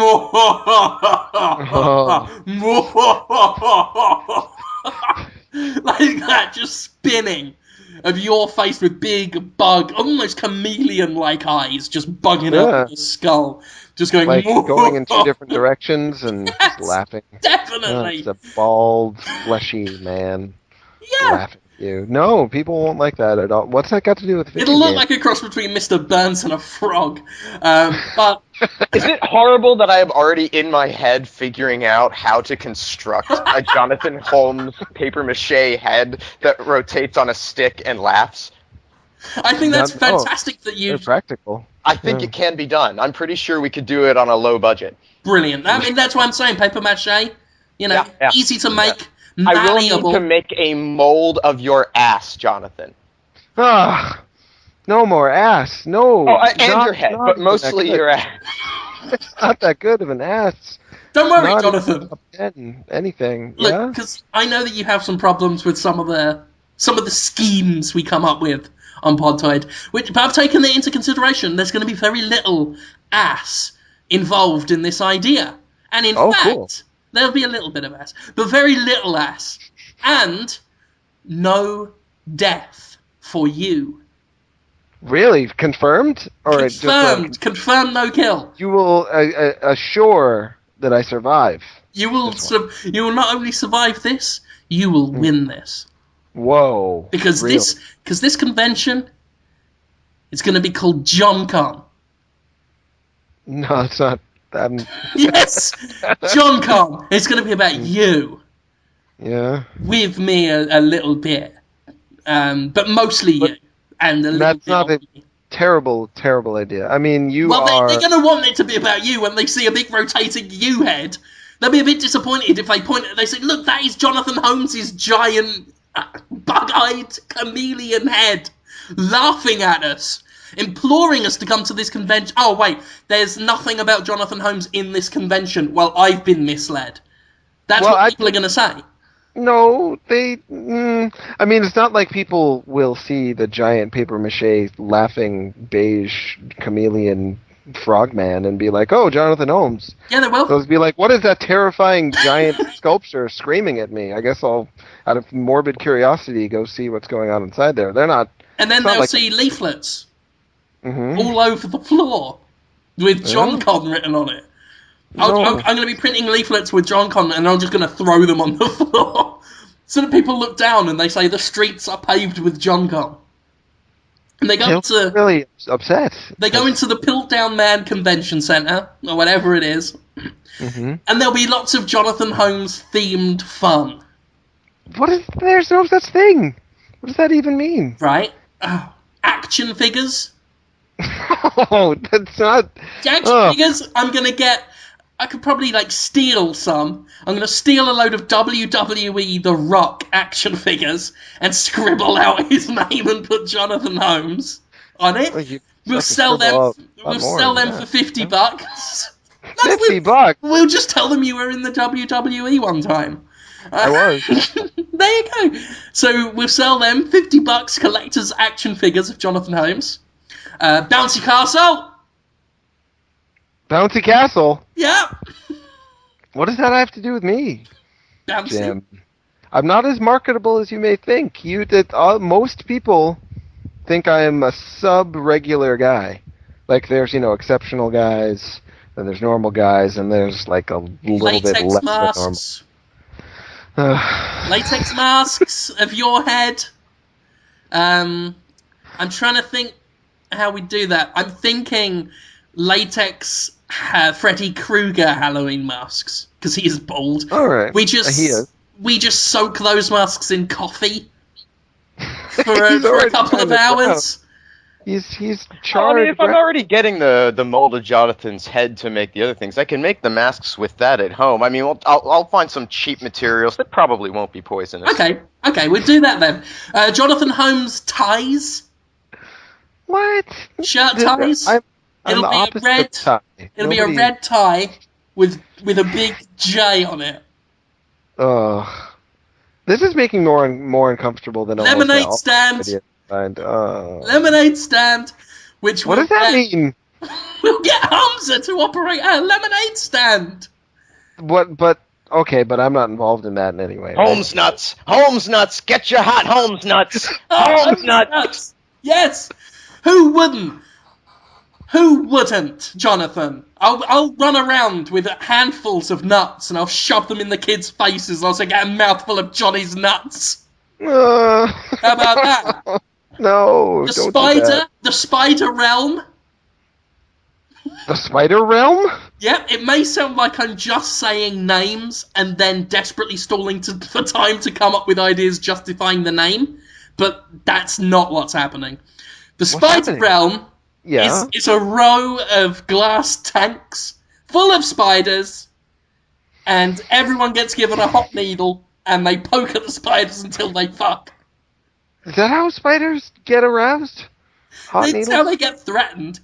that, just spinning of your face with big almost chameleon-like eyes, just bugging up your skull, just going like going in two different directions and just laughing. Definitely, it's a bald, fleshy man laughing at you. No, people won't like that at all. What's that got to do with video It'll look games? like a cross between Mr. Burns and a frog, but. Is it horrible that I am already in my head figuring out how to construct a Jonathan Holmes papier-mâché head that rotates on a stick and laughs? I think that's fantastic that you... They're practical. I think it can be done. I'm pretty sure we could do it on a low budget. Brilliant. I mean, that's what I'm saying. Papier-mâché, easy to make, malleable. I will need to make a mold of your ass, Jonathan. Ah. No more ass. No. Oh, and your head, but mostly your ass. It's not that good of an ass. Don't worry, Jonathan. Anything. Look, because I know that you have some problems with some of the schemes we come up with on Podtoid, but I've taken it into consideration. There's going to be very little ass involved in this idea. And in fact, there'll be a little bit of ass, but very little ass. And no death for you. Really? Confirmed? Or confirmed. Confirmed no kill. You will assure that I survive. You will not only survive this, you will win this. Whoa. Because this convention is going to be called JohnCon. No, it's not. Yes! JohnCon. It's going to be about you. Yeah. With me a little bit. But mostly you. And that's not a terrible, terrible idea. I mean, they're going to want it to be about you when they see a big rotating you head. They'll be a bit disappointed if they say, look, that is Jonathan Holmes' giant, bug-eyed chameleon head laughing at us, imploring us to come to this convention. Oh, wait, there's nothing about Jonathan Holmes in this convention. Well, I've been misled. That's what people are going to say. No, I mean, it's not like people will see the giant papier-mâché laughing beige chameleon frogman and be like, oh, Jonathan Holmes. Yeah, they will. They'll be like, what is that terrifying giant sculpture screaming at me? I guess I'll, out of morbid curiosity, go see what's going on inside there. They're not... And then they'll see leaflets all over the floor with JohnCon written on it. I'm going to be printing leaflets with JohnCon, and I'm just going to throw them on the floor. So that people look down and they say the streets are paved with JohnCon. And they go really upset. They go into the Piltdown Man Convention Center, or whatever it is, and there'll be lots of Jonathan Holmes themed fun. There's no such thing. What does that even mean? Right? Action figures. Oh, that's not... Action figures, I could probably, steal some. I'm going to steal a load of WWE The Rock action figures and scribble out his name and put Jonathan Holmes on it. We'll sell them for $50. $50? We'll just tell them you were in the WWE one time. I was. There you go. So we'll sell them $50 collector's action figures of Jonathan Holmes. Bouncy Castle. Bouncy Castle? Yeah. What does that have to do with me, Bouncy. Jim? I'm not as marketable as you may think. Most people think I am a sub-regular guy. Like, there's, exceptional guys, and there's normal guys, and there's, like, a little bit less masks. than normal. Latex masks of your head. I'm trying to think how we do that. I'm thinking latex Freddy Krueger Halloween masks, because he is bald. All right. We just soak those masks in coffee for a couple of hours. He's charred. I mean, if I'm already getting the mold of Jonathan's head to make the other things, I can make the masks with that at home. I mean, I'll find some cheap materials that probably won't be poisonous. Okay, we'll do that then. Jonathan Holmes ties. What? Shirt ties. I'm the opposite of tie. It'll be a red tie with a big J on it. Oh, this is making more uncomfortable than lemonade stand. Lemonade stand. What does that mean? We'll get Hamza to operate a lemonade stand. But I'm not involved in that in any way. Holmes nuts. Holmes nuts. Get your hot Holmes nuts. Holmes nuts. Yes. Who wouldn't? Who wouldn't, Jonathan? I'll run around with handfuls of nuts and I'll shove them in the kids' faces. I'll say, get a mouthful of Johnny's nuts. How about that? No, the don't spider, do that. The spider realm. The spider realm? Yep, it may sound like I'm just saying names and then desperately stalling for time to come up with ideas justifying the name, but that's not what's happening. The spider realm. Yeah. It's a row of glass tanks full of spiders, and everyone gets given a hot needle, and they poke at the spiders until they fuck. Is that how spiders get aroused? That's how they get threatened.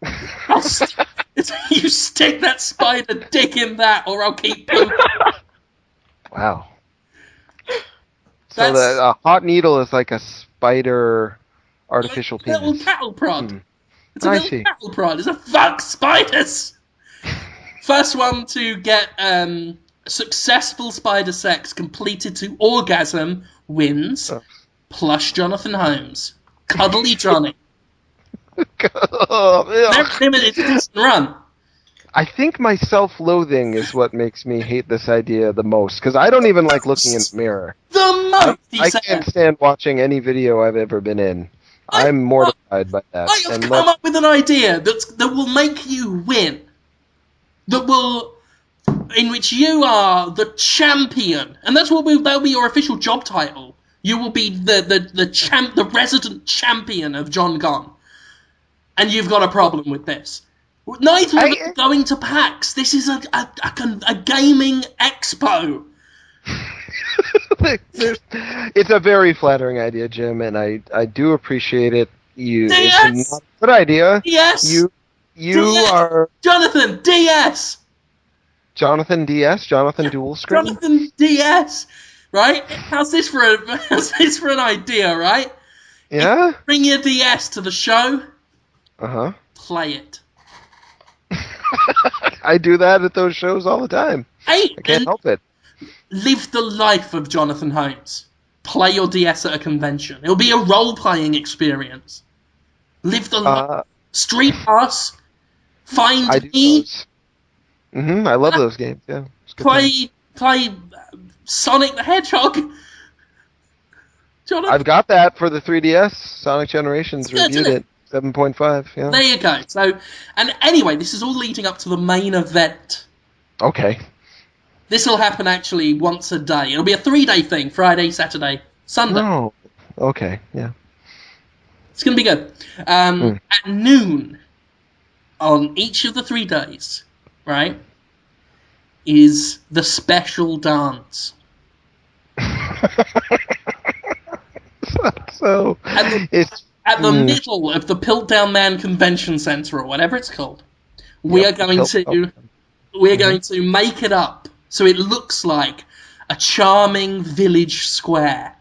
You stick that spider dick in that, or I'll keep poking. Wow. So a hot needle is like a spider... artificial penis. Little cattle prod. It's a I little see. cattle prod. It's a fuck spiders. First one to get successful spider sex completed to orgasm wins. Plush Jonathan Holmes. Cuddly Johnny. Never limited distance run. I think my self-loathing is what makes me hate this idea the most, because I don't even like looking in the mirror. The most. I can't stand watching any video I've ever been in. I'm mortified by that. I have come up with an idea that will make you win. In which you are the champion, and that'll be your official job title. You will be the resident champion of John Gone, and you've got a problem with this. Neither of us are going to PAX. This is a gaming expo. It's a very flattering idea, Jim, and I do appreciate it. DS? It's not a good idea. DS? You DS? are... Jonathan, DS! Jonathan DS? Jonathan Dual Screen? Jonathan DS! Right? How's this for an idea, right? Yeah? Bring your DS to the show. Uh-huh. Play it. I do that at those shows all the time. Hey, I can't help it. Live the life of Jonathan Holmes. Play your DS at a convention. It'll be a role-playing experience. Live the life. Street Pass. Find Me. I love those games. Yeah. Play Sonic the Hedgehog. Jonathan? I've got that for the 3DS. Sonic Generations reviewed it. 7.5. Yeah. There you go. So, and anyway, this is all leading up to the main event. Okay. This will happen actually once a day. It'll be a 3-day thing. Friday, Saturday, Sunday. No. Okay, yeah. It's going to be good. At noon on each of the 3 days, right, is the special dance. So, at the middle of the Piltdown Man Convention Center, or whatever it's called, we are going to make it up so it looks like a charming village square.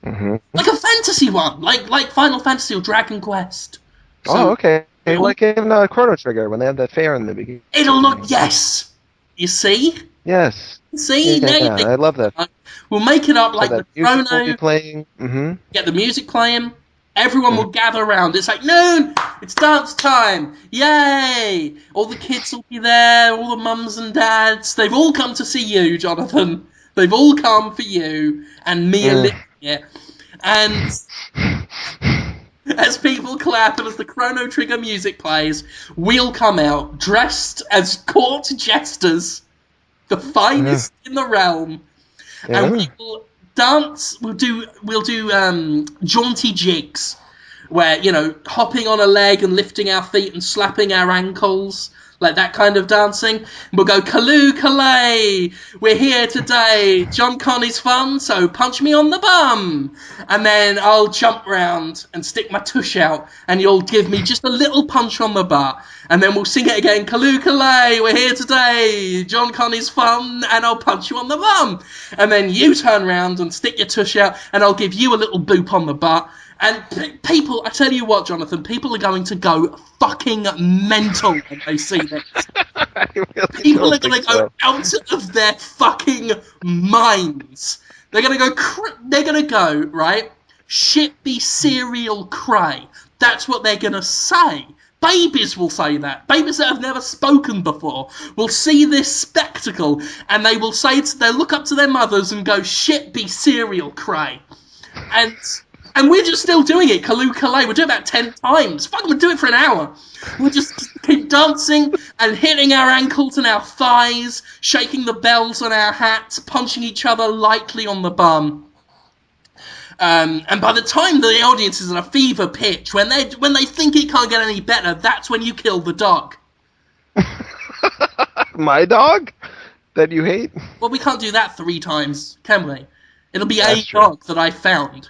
Mm-hmm. Like a fantasy one, like Final Fantasy or Dragon Quest. So okay. Like in Chrono Trigger when they had that fair in the beginning. it'll look, yes! You see? Yes. See? Now you Yeah, think, I love that. we'll make it up So like that the music will Chrono, be playing. Mm-hmm. get the music playing, everyone will gather around. It's like, noon! It's dance time! Yay! All the kids will be there, all the mums and dads. They've all come to see you, Jonathan. They've all come for you and me, Olivia. And as people clap and as the Chrono Trigger music plays, we'll come out dressed as court jesters, the finest in the realm, and we will dance. We'll do jaunty jigs, where, you know, hopping on a leg and lifting our feet and slapping our ankles, like that kind of dancing. We'll go Kaloo Kalay, we're here today, John Connie's fun, so punch me on the bum. And then I'll jump round and stick my tush out, and you'll give me just a little punch on the butt. And then we'll sing it again, Kaloo Kalay, we're here today, John Connie's fun, and I'll punch you on the bum. And then you turn round and stick your tush out, and I'll give you a little boop on the butt. And people, I tell you what, Jonathan, people are going to go fucking mental when they see this. People are going to go out of their fucking minds. They're going to go, right? Shit be cereal cray. That's what they're going to say. Babies will say that. Babies that have never spoken before will see this spectacle, and they will say, they'll look up to their mothers and go, shit be cereal cray. And we're just still doing it, Kaloo Kalay. We'll do it about 10 times. Fuck, we'll do it for an hour. We'll just keep dancing and hitting our ankles and our thighs, shaking the bells on our hats, punching each other lightly on the bum. And by the time the audience is at a fever pitch, when they think it can't get any better, that's when you kill the dog. My dog? That you hate? Well, we can't do that 3 times, can we? It'll be a dog that I found.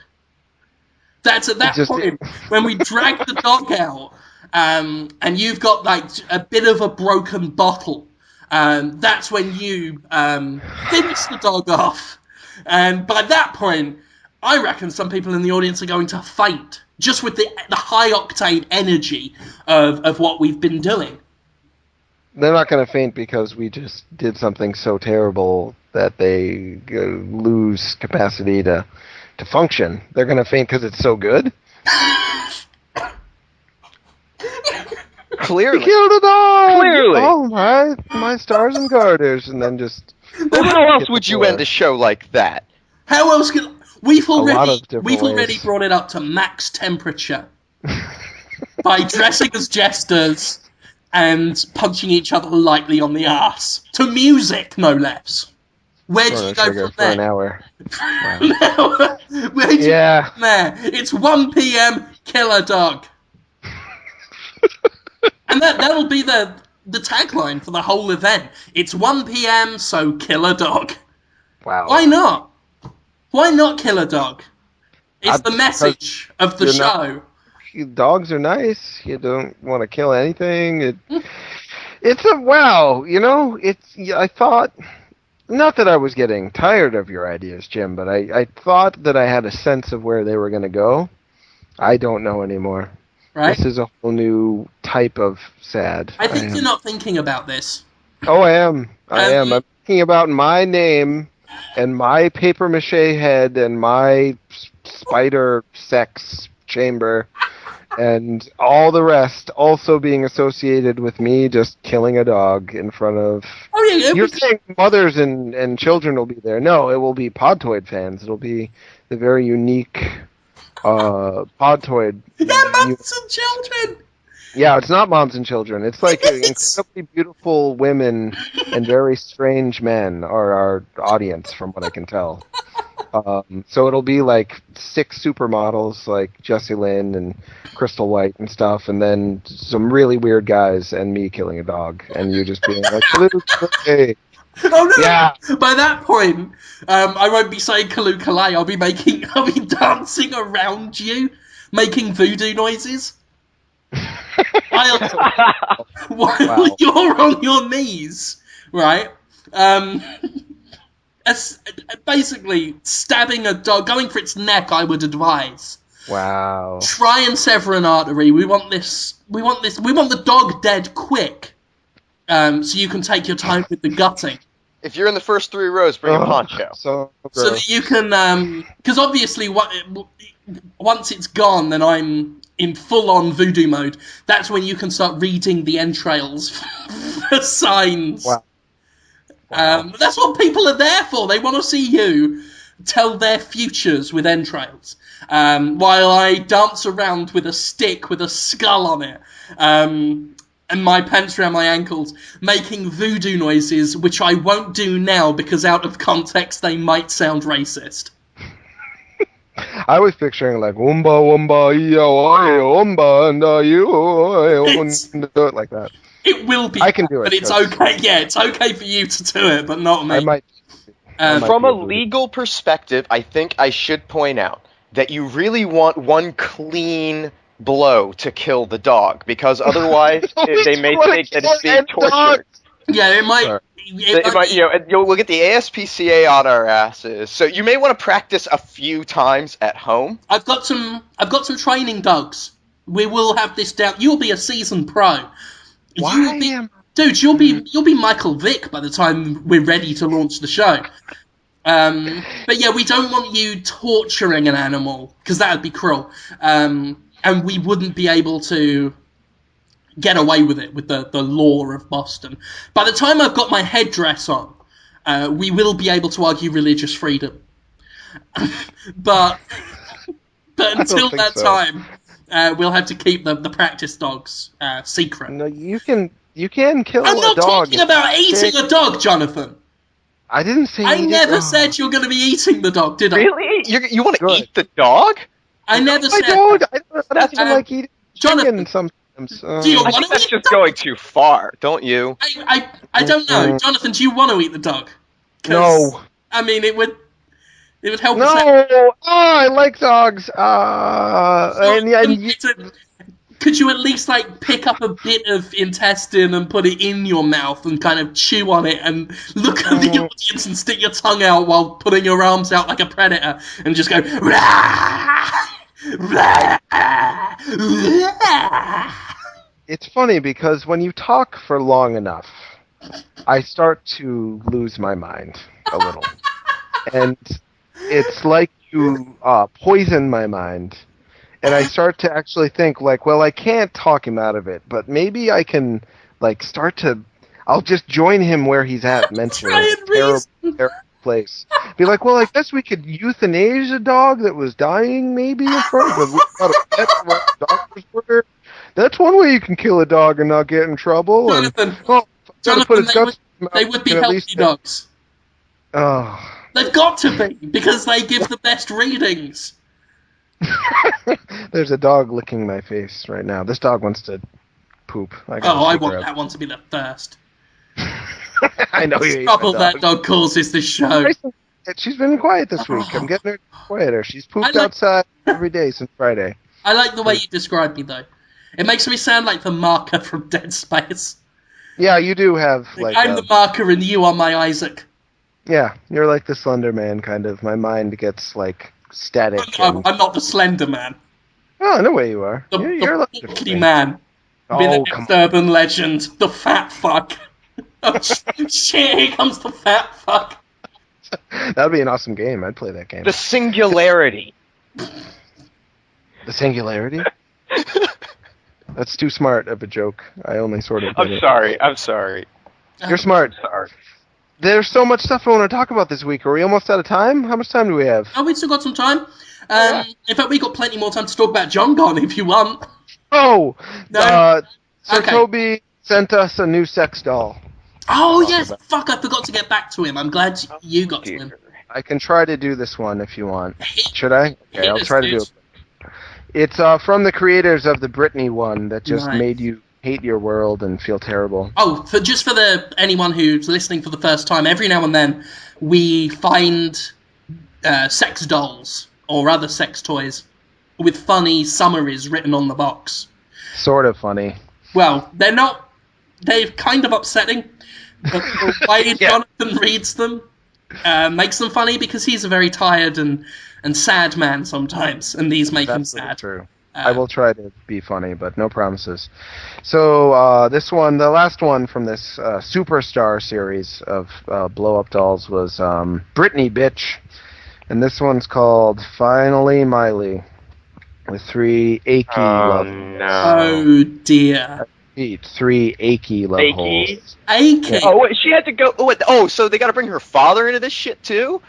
That's at that point when we drag the dog out, and you've got like a bit of a broken bottle. That's when you finish the dog off, and by that point, I reckon some people in the audience are going to faint just with the high octane energy of what we've been doing. They're not going to faint because we just did something so terrible that they lose capacity to function. They're going to faint because it's so good. Clearly. We killed a dog! Clearly. Oh, my stars and garters. And then just... Well, how else would you end a show like that? How else could... We've already ways. brought it up to max temperature by dressing as jesters and punching each other lightly on the arse. To music, no less. Where do you go from there? For an hour. Wow. Where do you go from there? It's 1 p.m, kill a dog. And that'll be the tagline for the whole event. It's 1 p.m, so kill a dog. Wow. Why not? Why not kill a dog? It's the message of the show. Dogs are nice. You don't want to kill anything. It's a wow. You know, I thought... Not that I was getting tired of your ideas, Jim, but I thought that I had a sense of where they were going to go. I don't know anymore. Right? This is a whole new type of sad. I think you're not thinking about this. Oh, I am. I'm thinking about my name and my papier-mâché head and my spider sex chamber and all the rest also being associated with me just killing a dog in front of... Oh, yeah. You're saying mothers and children will be there. No, it will be Podtoid fans. It'll be the very unique Podtoid... Yeah, moms and children! Yeah, it's not moms and children. It's like incredibly beautiful women and very strange men are our audience, from what I can tell. So it'll be like 6 supermodels like Jessie Lynn and Crystal White and stuff, and then some really weird guys and me killing a dog, and you just being like, hey. Oh no! Yeah. By that point, I won't be saying Kaloo Kalay. I'll be dancing around you, making voodoo noises. While you're on your knees, right? And basically stabbing a dog, going for its neck, I would advise. Wow. Try and sever an artery. We want the dog dead quick. So you can take your time with the gutting. If you're in the first 3 rows, bring a poncho. So that you can, because obviously, once it's gone, then I'm in full-on voodoo mode. That's when you can start reading the entrails for signs. Wow. That's what people are there for. They want to see you tell their futures with entrails, while I dance around with a stick with a skull on it. And my pants around my ankles, making voodoo noises, which I won't do now because out of context they might sound racist. I was picturing like Wumba Wumba Wumba and you do it like that. It will be. I can do it, but it's okay. Yeah, it's okay for you to do it, but not me. I might From a legal perspective, I think I should point out that you really want one clean blow to kill the dog, because otherwise they may think that it's being tortured. Yeah, it might. It might, we'll get the ASPCA on our asses. So you may want to practice a few times at home. I've got some training dogs. We will have this down. You'll be a seasoned pro. Dude, you'll be Michael Vick by the time we're ready to launch the show. But yeah, we don't want you torturing an animal, because that would be cruel. And we wouldn't be able to get away with it with the law of Boston. By the time I've got my headdress on, we will be able to argue religious freedom. but until that time, we'll have to keep the practice dogs secret. No, you can kill a dog. I'm not talking about eating a dog, Jonathan. I didn't say. I never said you're going to be eating the dog, did I? Really? You want to eat the dog? I never said. I don't even like eating chicken sometimes. Do you I think that's just going too far, don't you? I don't know, Jonathan. Do you want to eat the dog? No. I mean, it would help. No. us I like dogs. Could you at least pick up a bit of intestine and put it in your mouth and kind of chew on it and look at the audience and stick your tongue out while putting your arms out like a predator and just go rah, rah, rah. It's funny because when you talk for long enough, I start to lose my mind a little. And it's like you poison my mind. And I start to actually think, well, I can't talk him out of it, but maybe I can, I'll just join him where he's at mentally. Terrible place. Be like, well, I guess we could euthanize a dog that was dying, maybe, in front of us. We got a pet where the doctors were. That's one way you can kill a dog and not get in trouble. Jonathan, they would be healthy dogs. Oh. They've got to be, because they give the best readings. There's a dog licking my face right now. This dog wants to poop. I want that one to be the first. I know you hate trouble that dog causes this show. She's been quiet this week. I'm getting her quieter. She's pooped outside every day since Friday. I like the way you describe me, though. It makes me sound like the marker from Dead Space. Yeah, you do have I'm the marker and you are my Isaac. Yeah, you're like the Slender Man, kind of. My mind gets static. I'm not the Slender Man. Oh, no way you are. You're the Porky Man. Oh, come on. Urban legend. The fat fuck. Oh, shit, here comes the fat fuck. That would be an awesome game. I'd play that game. The Singularity. The Singularity? That's too smart of a joke. I only sort of I'm sorry. You're smart. Sorry. There's so much stuff I want to talk about this week. Are we almost out of time? How much time do we have? Oh, we still got some time. In fact, we got plenty more time to talk about John Gone if you want. Oh! No? Sir Okay. Toby sent us a new sex doll. Oh, yes. Fuck, I forgot to get back to him. I'm glad you got to him. I can try to do this one if you want. Should I? Okay, I'll try to do it. It's from the creators of the Britney one that just made you hate your world and feel terrible. Oh, for anyone who's listening for the first time, every now and then we find sex dolls or other sex toys with funny summaries written on the box. Sort of funny. Well, they're not. They're kind of upsetting, but the way Jonathan reads them makes them funny because he's a very tired and sad man sometimes, and these make him That's sad. true. I will try to be funny, but no promises. So this one, the last one from this Superstar series of blow-up dolls was Britney Bitch. And this one's called Finally Miley, with 3 achy love holes. Oh dear. 3 achy love holes. Achy? Yeah. Oh, wait, she had to go... so they gotta bring her father into this shit, too?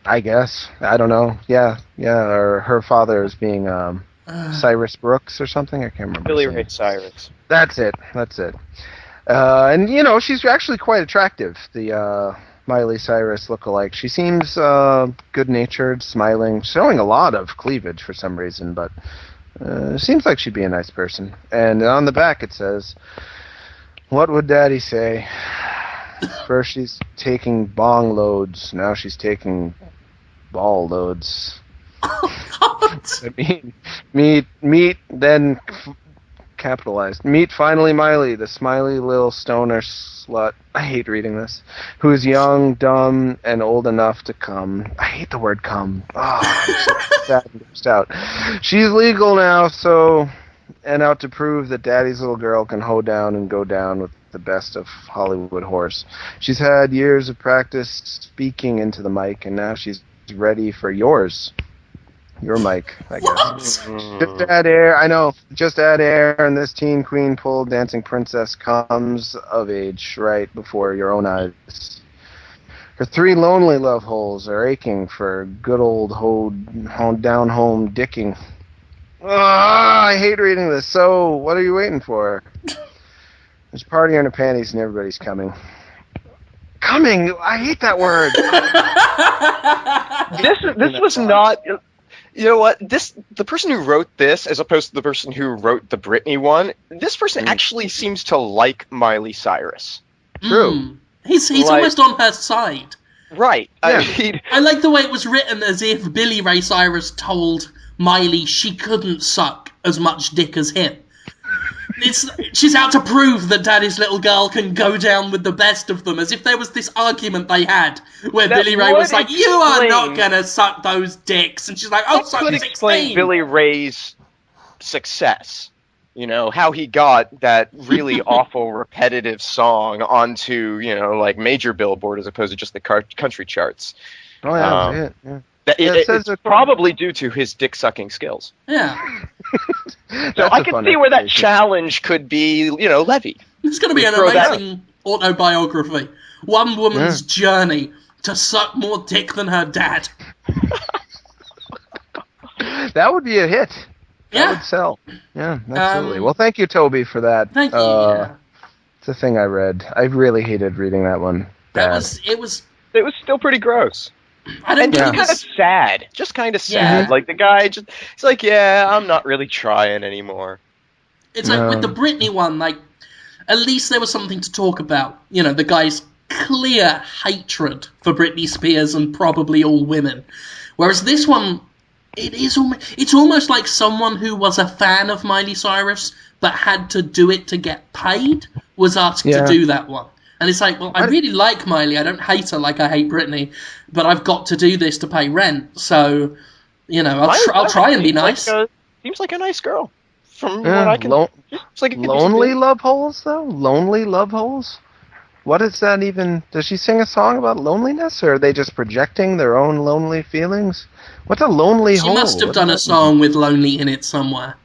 I guess. I don't know. Yeah, or her father is being Cyrus Brooks or something. I can't remember. Billy Ray Cyrus. That's it. And, you know, she's actually quite attractive, the Miley Cyrus lookalike. She seems good-natured, smiling, showing a lot of cleavage for some reason, but seems like she'd be a nice person. And on the back it says, "What would Daddy say? First she's taking bong loads, now she's taking ball loads." I mean, meet, then capitalized. Meet finally Miley, the smiley little stoner slut. I hate reading this. Who's young, dumb, and old enough to come. I hate the word come. I'm so sad and grossed out. She's legal now, and out to prove that Daddy's little girl can hoe down and go down with the best of Hollywood horse. She's had years of practice speaking into the mic, and now she's ready for yours. Your mic, I guess. Just add air, I know. Just add air, and this teen queen pole dancing princess comes of age right before your own eyes. Her 3 lonely love holes are aching for good old down home dicking. I hate reading this. So, what are you waiting for? There's a party in her panties, and everybody's coming. Coming! I hate that word. This was not. You know what? The person who wrote this, as opposed to the person who wrote the Britney one, this person actually seems to like Miley Cyrus. True. He's almost on her side. Right. Yeah. I like the way it was written, as if Billy Ray Cyrus told Miley she couldn't suck as much dick as him. She's out to prove that Daddy's little girl can go down with the best of them, as if there was this argument they had where Billy Ray was like, "You are not gonna suck those dicks," and she's like, "Oh, suck 16." Explain Billy Ray's success. You know, how he got that really awful, repetitive song onto, like major Billboard as opposed to just the country charts. Oh yeah, yeah. It's probably due to his dick-sucking skills. Yeah. So I can see where that challenge could be, levied. It's going to be an amazing autobiography. One woman's journey to suck more dick than her dad. That would be a hit. Yeah. That would sell. Yeah, absolutely. Well, thank you, Toby, for that. Thank you. It's a thing I read. I really hated reading that one. It was still pretty gross. I don't think kind of sad. Just kind of sad. Like the guy he's like, yeah, I'm not really trying anymore. It's like with the Britney one, like, at least there was something to talk about. The guy's clear hatred for Britney Spears and probably all women. Whereas this one, it's almost like someone who was a fan of Miley Cyrus but had to do it to get paid was asked to do that one. And it's like, well, I really like Miley. I don't hate her like I hate Britney, but I've got to do this to pay rent. So, I'll try and be nice. Seems like a nice girl. From what I can... Lonely love holes, though? Lonely love holes? What is that even... Does she sing a song about loneliness, or are they just projecting their own lonely feelings? What's a lonely hole? She must have done a song with lonely in it somewhere.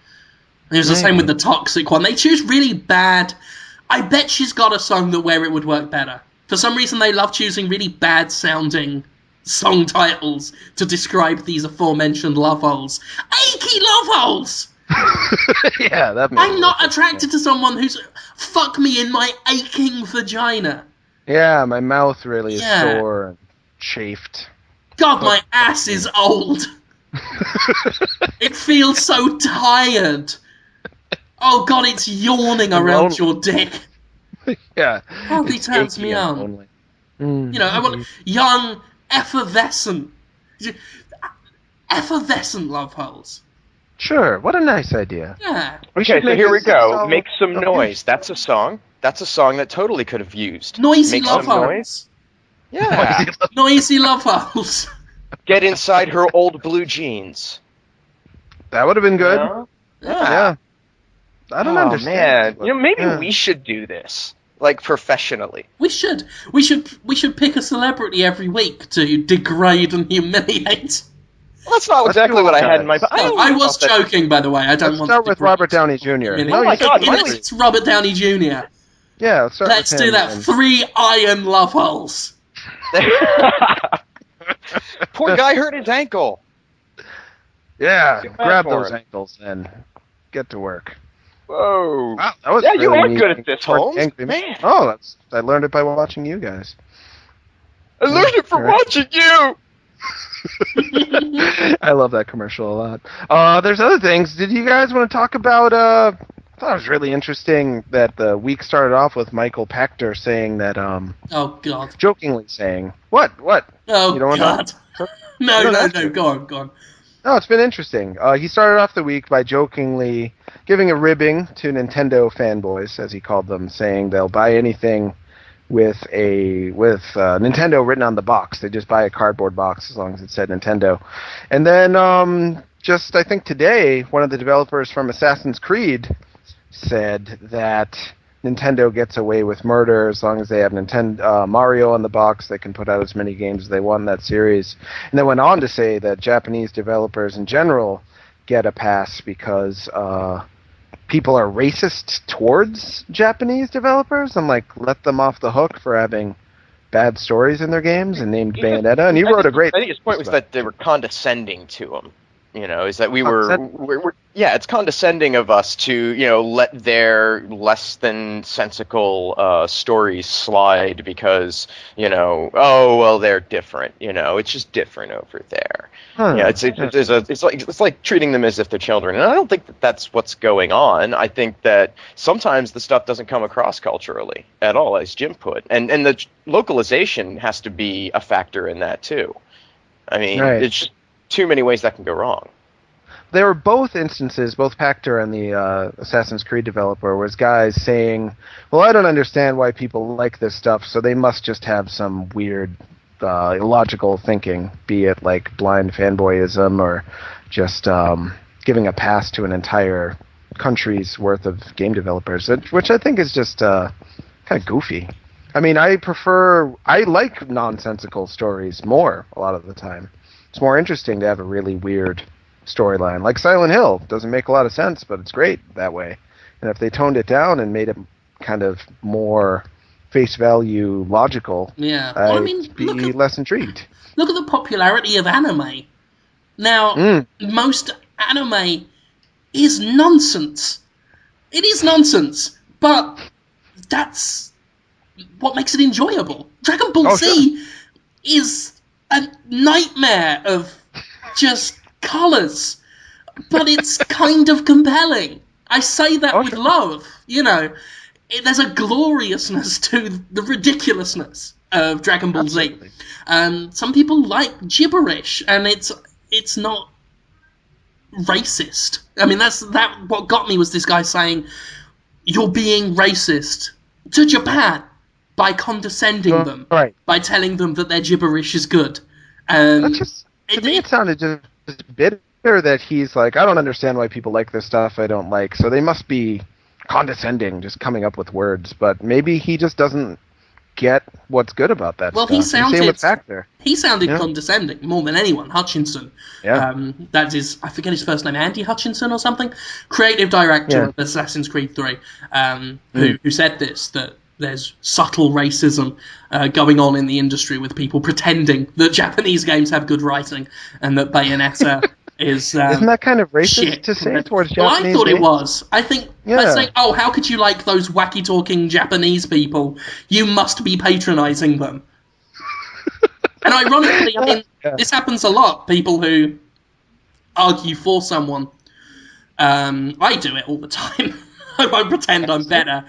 It was the same with the toxic one. They choose really bad... I bet she's got a song where it would work better. For some reason, they love choosing really bad-sounding song titles to describe these aforementioned love holes. Achy love holes! Yeah, that makes I'm not attracted to someone who's... Fuck me in my aching vagina. Yeah, my mouth really is sore and chafed. God, my ass is old. It feels so tired. Oh God, it's yawning around your dick. Yeah. Hardly turns me on. I want young, effervescent love holes. Sure, what a nice idea. Yeah. Okay, so here we go. Make some noise. That's a song. That's a song that totally could have used. Noisy love holes. Yeah. Noisy love holes. Get inside her old blue jeans. That would have been good. Yeah. I don't Oh, understand. man. Maybe we should do this, like, professionally. We should pick a celebrity every week to degrade and humiliate. Well, that's not exactly what I had in my. I was joking, by the way. I don't Let's want start to with Robert Downey Jr. Oh my God, it's Robert Downey Jr. Yeah, let's start Let's with do him that. then. 3 iron love holes. Poor guy hurt his ankle. Yeah, Feel bad grab for those him. ankles and get to work. Whoa. Wow, that was You really are neat. good at this, Holmes. Angry Man. Oh, I learned it by watching you guys. I learned it from watching you. I love that commercial a lot. There's other things. Did you guys want to talk about? I thought it was really interesting that the week started off with Michael Pachter saying that. Oh God. Jokingly saying what? Oh You don't want God. to- No. Go on. No, it's been interesting. He started off the week by jokingly giving a ribbing to Nintendo fanboys, as he called them, saying they'll buy anything with Nintendo written on the box. They just buy a cardboard box as long as it said Nintendo. And then just I think today, one of the developers from Assassin's Creed said that Nintendo gets away with murder as long as they have Mario on the box. They can put out as many games as they want in that series. And then went on to say that Japanese developers in general get a pass because people are racist towards Japanese developers. I'm like, let them off the hook for having bad stories in their games and named Bayonetta. And he wrote a great. I think his point was that they were condescending to him. Is that we're it's condescending of us to, let their less than sensical stories slide because, they're different. It's just different over there. Yeah, it's like treating them as if they're children, and I don't think that that's what's going on. I think that sometimes the stuff doesn't come across culturally at all, as Jim put, and the localization has to be a factor in that too. I mean, It's just too many ways that can go wrong. There were both instances, both Pachter and the Assassin's Creed developer, was guys saying, well, I don't understand why people like this stuff, so they must just have some weird illogical thinking, be it like blind fanboyism or just giving a pass to an entire country's worth of game developers, which I think is just kind of goofy. I mean, I like nonsensical stories more a lot of the time. It's more interesting to have a really weird storyline. Like Silent Hill doesn't make a lot of sense, but it's great that way. And if they toned it down and made it kind of more face value logical, I'd be less intrigued. Look at the popularity of anime. Now, most anime is nonsense. It is nonsense, but that's what makes it enjoyable. Dragon Ball Z is a nightmare of just colours, but it's kind of compelling. I say that with love, there's a gloriousness to the ridiculousness of Dragon Ball Z. Some people like gibberish, and it's not racist. I mean, what got me was this guy saying, you're being racist to Japan by condescending them, by telling them that their gibberish is good. To me, it sounded just bitter that he's like, I don't understand why people like this stuff I don't like, so they must be condescending, just coming up with words. But maybe he just doesn't get what's good about that stuff. He sounded condescending more than anyone. Hutchinson. That is, I forget his first name, Andy Hutchinson or something, creative director of Assassin's Creed 3, who said this, that there's subtle racism going on in the industry with people pretending that Japanese games have good writing and that Bayonetta is isn't that kind of racist shit to say towards Japanese I thought games? it was. I think by saying, oh, how could you like those wacky talking Japanese people? You must be patronizing them. And ironically, I mean, this happens a lot. People who argue for someone. I do it all the time. I won't pretend I'm better.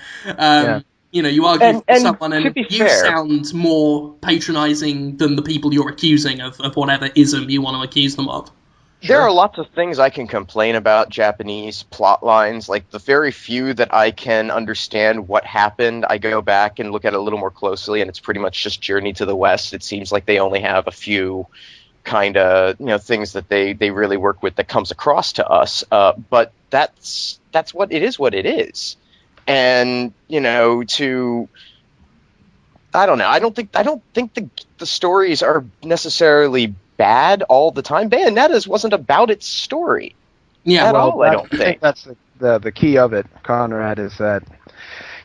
You argue for someone and you sound more patronizing than the people you're accusing of whatever ism you want to accuse them of. There are lots of things I can complain about Japanese plot lines. Like, the very few that I can understand what happened, I go back and look at it a little more closely, and it's pretty much just Journey to the West. It seems like they only have a few kind of, things that they really work with that comes across to us. But that's what it is. And, I don't know. I don't think the stories are necessarily bad all the time. Bayonetta's wasn't about its story at all. I don't think that's the key of it, Conrad, is that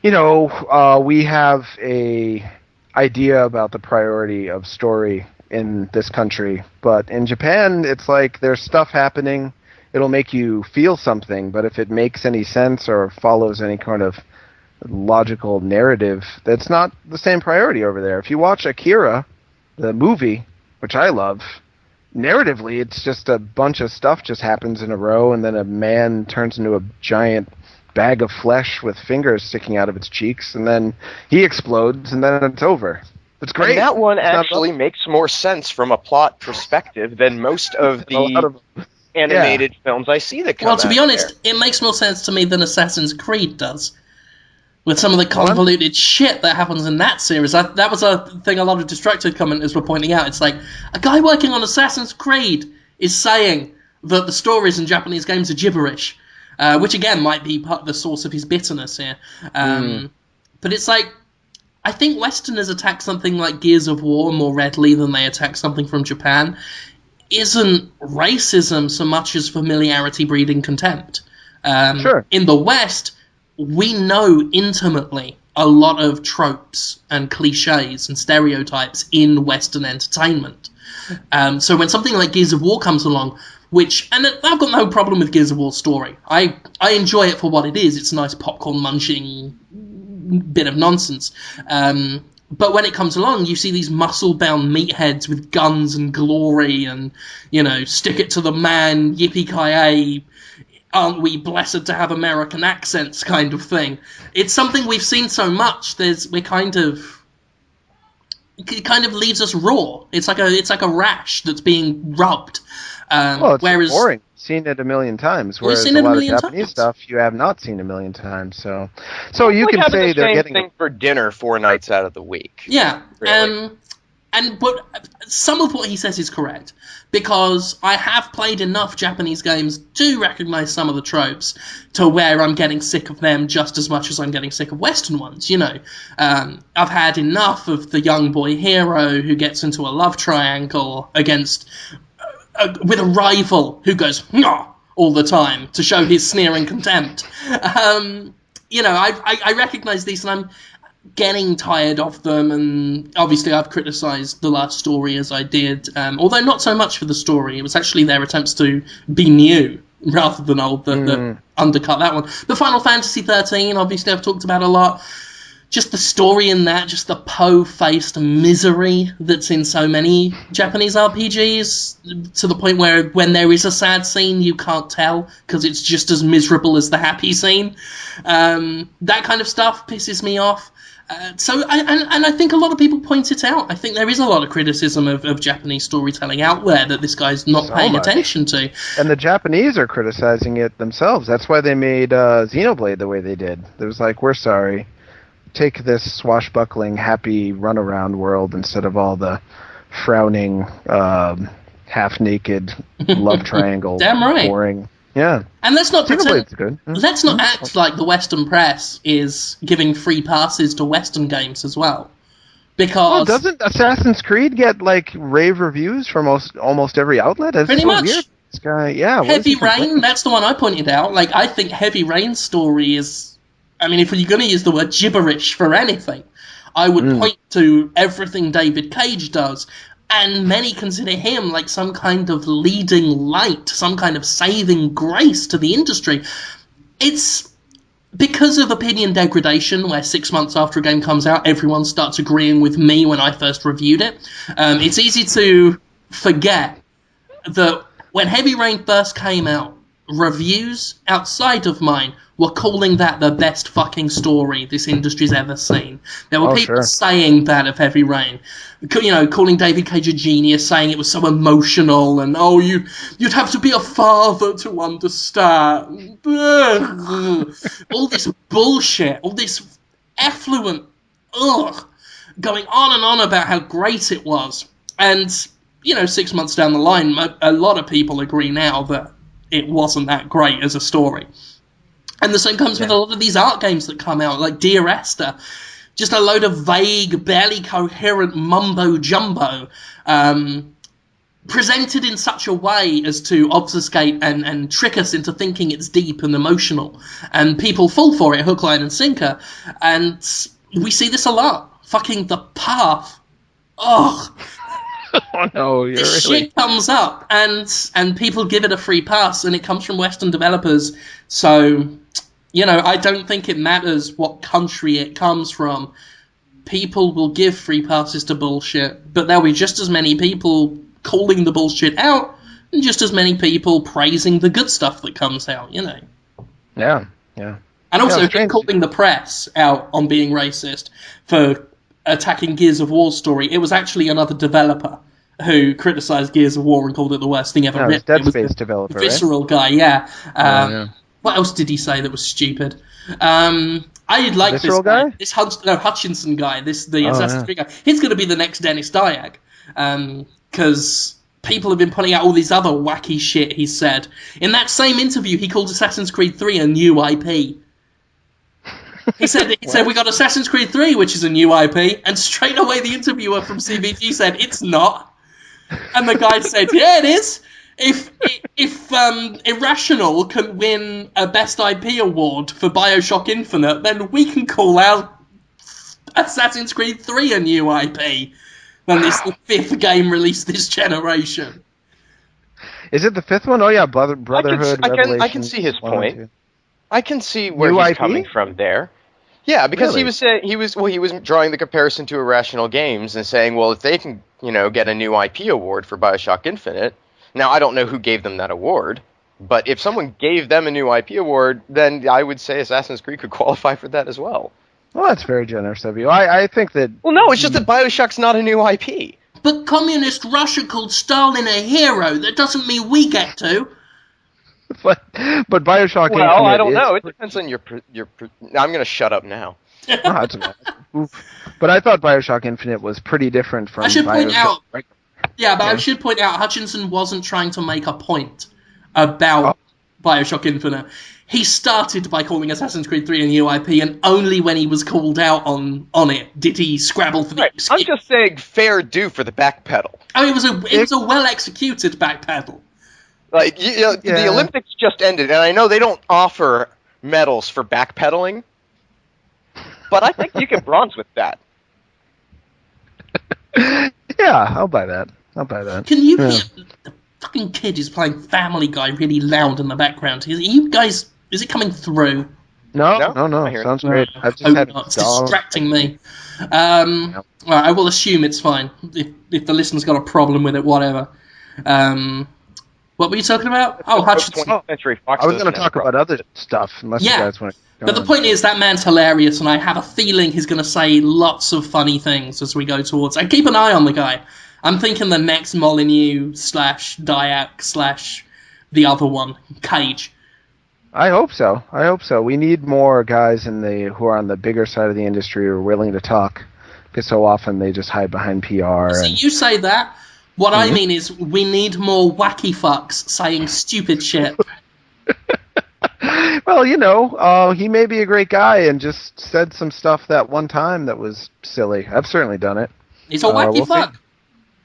we have a idea about the priority of story in this country, but in Japan, it's like there's stuff happening. It'll make you feel something, but if it makes any sense or follows any kind of logical narrative, that's not the same priority over there. If you watch Akira, the movie, which I love, narratively, it's just a bunch of stuff just happens in a row, and then a man turns into a giant bag of flesh with fingers sticking out of its cheeks, and then he explodes, and then it's over. It's great. And that one actually makes more sense from a plot perspective than most of the animated films I see that come out. Well, to be honest, it makes more sense to me than Assassin's Creed does. With some of the convoluted shit that happens in that series. That was a thing a lot of Distracted commenters were pointing out. It's like, a guy working on Assassin's Creed is saying that the stories in Japanese games are gibberish, which again might be part of the source of his bitterness here. But it's like, I think Westerners attack something like Gears of War more readily than they attack something from Japan. Isn't racism so much as familiarity breeding contempt. Sure. In the West, we know intimately a lot of tropes and cliches and stereotypes in Western entertainment. So when something like Gears of War comes along, and I've got no problem with Gears of War's story. I enjoy it for what it is. It's a nice popcorn munching bit of nonsense. But when it comes along, you see these muscle-bound meatheads with guns and glory and, stick it to the man, yippee-ki-yay, aren't we blessed to have American accents kind of thing. It's something we've seen so much, it kind of leaves us raw. It's like a rash that's being rubbed. It's boring. Seen it a million times. Whereas a lot of Japanese stuff you have not seen a million times. So you can say they're getting thing for dinner 4 nights out of the week. Yeah, really. But some of what he says is correct, because I have played enough Japanese games to recognize some of the tropes to where I'm getting sick of them just as much as I'm getting sick of Western ones, I've had enough of the young boy hero who gets into a love triangle with a rival who goes, "Nah," all the time to show his sneering contempt. I recognize these, and I'm getting tired of them, and obviously I've criticised the last story as I did, although not so much for the story. It was actually their attempts to be new rather than old that undercut that one. But Final Fantasy 13, obviously I've talked about a lot. Just the story in that, just the po-faced misery that's in so many Japanese RPGs, to the point where when there is a sad scene, you can't tell, because it's just as miserable as the happy scene. That kind of stuff pisses me off. I think a lot of people point it out. I think there is a lot of criticism of Japanese storytelling out there that this guy's not paying attention to. And the Japanese are criticizing it themselves. That's why they made Xenoblade the way they did. It was like, we're sorry. Take this swashbuckling, happy runaround world instead of all the frowning, half-naked love triangle. Damn right. Boring. Yeah. And let's not pretend. Good. Let's not act like the Western press is giving free passes to Western games as well. Because doesn't Assassin's Creed get rave reviews from almost every outlet? It's pretty much. Weird. This guy, yeah. Heavy Rain, that's the one I pointed out. I think Heavy Rain's story is, if you're going to use the word gibberish for anything, I would point to everything David Cage does, and many consider him like some kind of leading light, some kind of saving grace to the industry. It's because of opinion degradation, where 6 months after a game comes out, everyone starts agreeing with me when I first reviewed it. It's easy to forget that when Heavy Rain first came out, reviews outside of mine were calling that the best fucking story this industry's ever seen. There were people saying that of Heavy Rain. You know, calling David Cage a genius, saying it was so emotional, and you'd have to be a father to understand. All this bullshit, all this effluent, going on and on about how great it was. And, you know, 6 months down the line, a lot of people agree now that it wasn't that great as a story. And the same comes with a lot of these art games that come out, like Dear Esther. Just a load of vague, barely coherent mumbo-jumbo, presented in such a way as to obfuscate and trick us into thinking it's deep and emotional. And people fall for it, hook, line, and sinker. And we see this a lot. Fucking The Path. Ugh. Oh no, this shit comes up, and people give it a free pass, and it comes from Western developers. So, you know, I don't think it matters what country it comes from. People will give free passes to bullshit, but there'll be just as many people calling the bullshit out, and just as many people praising the good stuff that comes out, you know. Yeah. And also calling the press out on being racist for attacking Gears of War's story. It was actually another developer who criticised Gears of War and called it the worst thing ever written. Dead Space developer, visceral guy, yeah. What else did he say that was stupid? I like this guy. This Hutchinson guy, the Assassin's Creed guy. He's going to be the next Dennis Dyack. Because people have been putting out all these other wacky shit he said. In that same interview, he called Assassin's Creed 3 a new IP. He said we got Assassin's Creed 3, which is a new IP, and straight away the interviewer from CVG said it's not, and the guy said, yeah, it is. If Irrational can win a Best IP award for BioShock Infinite, then we can call out Assassin's Creed 3 a new IP. And it's the 5th game released this generation. Is it the 5th one? Oh yeah, Brotherhood. I can see his point. I can see where he's coming from there. Yeah, because really? he was drawing the comparison to Irrational Games and saying, well, if they can, get a new IP award for BioShock Infinite. Now, I don't know who gave them that award, but if someone gave them a new IP award, then I would say Assassin's Creed could qualify for that as well. Well, that's very generous of you. I think that... Well, no, it's just that BioShock's not a new IP. But communist Russia called Stalin a hero. That doesn't mean we get to. But BioShock Infinite... Well, I don't know. It depends on your I'm going to shut up now. That's but I thought BioShock Infinite was pretty different from BioShock. I should point out Hutchinson wasn't trying to make a point about BioShock Infinite. He started by calling Assassin's Creed 3 a new IP, and only when he was called out on it did he scrabble for the... Right. I'm just saying fair due for the backpedal. Oh, it was a well-executed backpedal. Like, the Olympics just ended, and I know they don't offer medals for backpedaling, but I think you get bronze with that. Yeah, I'll buy that. Can you hear the fucking kid is playing Family Guy really loud in the background? You guys, is it coming through? No. Sounds great. I've just had it's distracting me. I will assume it's fine. If the listener's got a problem with it, whatever. What were you talking about? Oh, Hutchinson. 20th Century Fox. I was going to talk about other stuff, unless you guys want to. But the point is, that man's hilarious, and I have a feeling he's going to say lots of funny things as we go towards. And keep an eye on the guy. I'm thinking the next Molyneux / Dyack / the other one, Cage. I hope so. We need more guys who are on the bigger side of the industry who are willing to talk, because so often they just hide behind PR. See, you say that. What I mean is, we need more wacky fucks saying stupid shit. Well, he may be a great guy and just said some stuff that one time that was silly. I've certainly done it. He's a wacky fuck. See.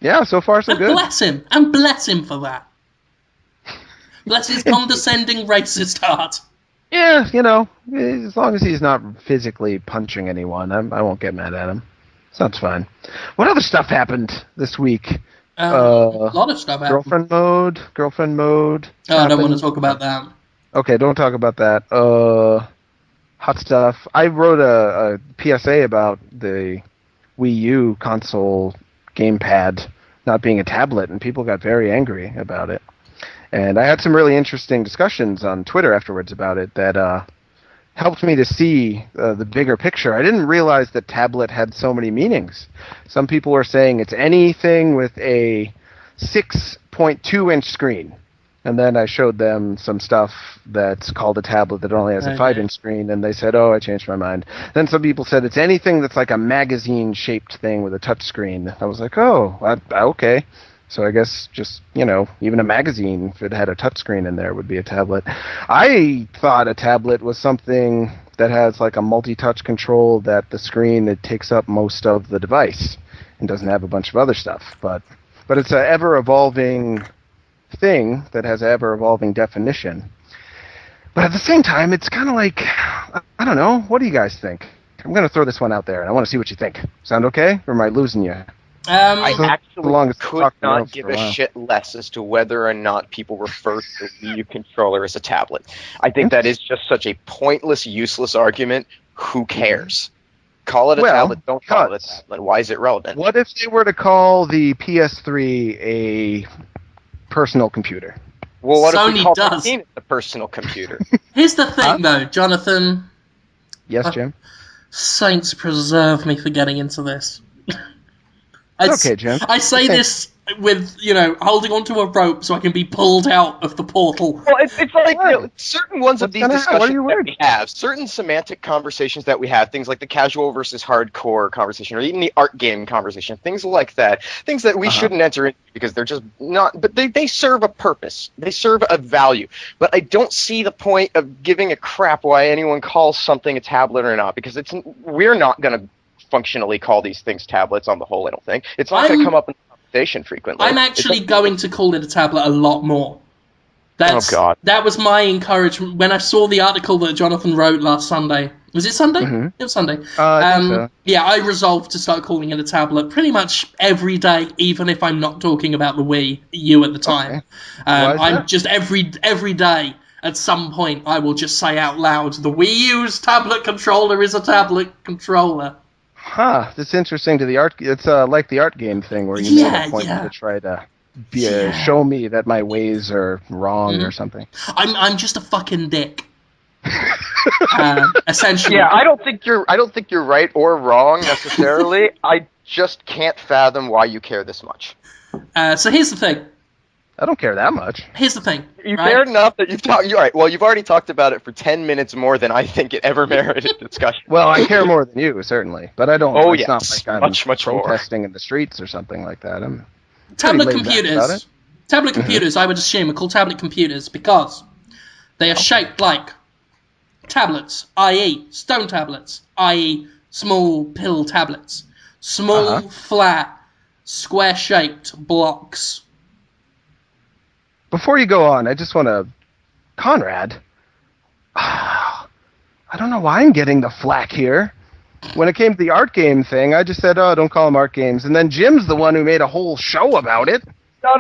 Yeah, so far so good. Bless him for that. Bless his condescending racist heart. Yeah, as long as he's not physically punching anyone, I won't get mad at him. Sounds fine. What other stuff happened this week? A lot of stuff happened. Girlfriend mode. Oh, I don't want to talk about that. Okay, don't talk about that. Hot stuff. I wrote a PSA about the Wii U console gamepad not being a tablet, and people got very angry about it. And I had some really interesting discussions on Twitter afterwards about it that helped me to see the bigger picture. I didn't realize that tablet had so many meanings. Some people were saying it's anything with a 6.2-inch screen. And then I showed them some stuff that's called a tablet that only has a 5-inch screen, and they said, oh, I changed my mind. Then some people said it's anything that's like a magazine-shaped thing with a touch screen. I was like, oh, okay. So I guess just, even a magazine, if it had a touchscreen in there, would be a tablet. I thought a tablet was something that has like a multi-touch control that the screen, it takes up most of the device and doesn't have a bunch of other stuff. But it's an ever-evolving thing that has ever-evolving definition. But at the same time, it's kind of like, I don't know, what do you guys think? I'm going to throw this one out there, and I want to see what you think. Sound okay? Or am I losing you? I actually could not give a shit less as to whether or not people refer to the Wii U controller as a tablet. I think that is just such a pointless, useless argument. Who cares? Call it a tablet, don't call it a tablet. Why is it relevant? What if they were to call the PS3 a personal computer? Well, what if we call the Steam a personal computer? Here's the thing, though, Jonathan. Yes, Jim? Saints preserve me for getting into this. Okay, Jim. I say this with, holding onto a rope so I can be pulled out of the portal. Well, it's like certain ones of these discussions that we have, certain semantic conversations that we have, things like the casual versus hardcore conversation, or even the art game conversation, things like that, things that we shouldn't enter into because they're just not, but they serve a purpose. They serve a value. But I don't see the point of giving a crap why anyone calls something a tablet or not, because we're not going to functionally call these things tablets on the whole, I don't think. It's not going to come up in conversation frequently. I'm actually going to call it a tablet a lot more. Oh, God. That was my encouragement. When I saw the article that Jonathan wrote last Sunday. Was it Sunday? Mm-hmm. It was Sunday. I think so. Yeah, I resolved to start calling it a tablet pretty much every day, even if I'm not talking about the Wii U at the time. Okay. I'm just every day, at some point, I will just say out loud, the Wii U's tablet controller is a tablet controller. Huh, that's interesting to the art. It's like the art game thing where you make a point to try to show me that my ways are wrong or something. I'm just a fucking dick. Essentially. Yeah, I don't think you're right or wrong necessarily. I just can't fathom why you care this much. So here's the thing. I don't care that much. Here's the thing. You cared enough that you've talked. All right. Well, you've already talked about it for 10 minutes more than I think it ever merited discussion. Well, I care more than you, certainly, but I don't. Oh, it's yes. not like I'm much protesting more in the streets or something like that. I'm tablet computers. Tablet computers, I would assume, are called tablet computers because they are shaped like tablets, i.e., stone tablets, i.e., small pill tablets, small, flat, square-shaped blocks. Before you go on, I just want to... Conrad, I don't know why I'm getting the flack here. When it came to the art game thing, I just said, oh, don't call them art games. And then Jim's the one who made a whole show about it. No.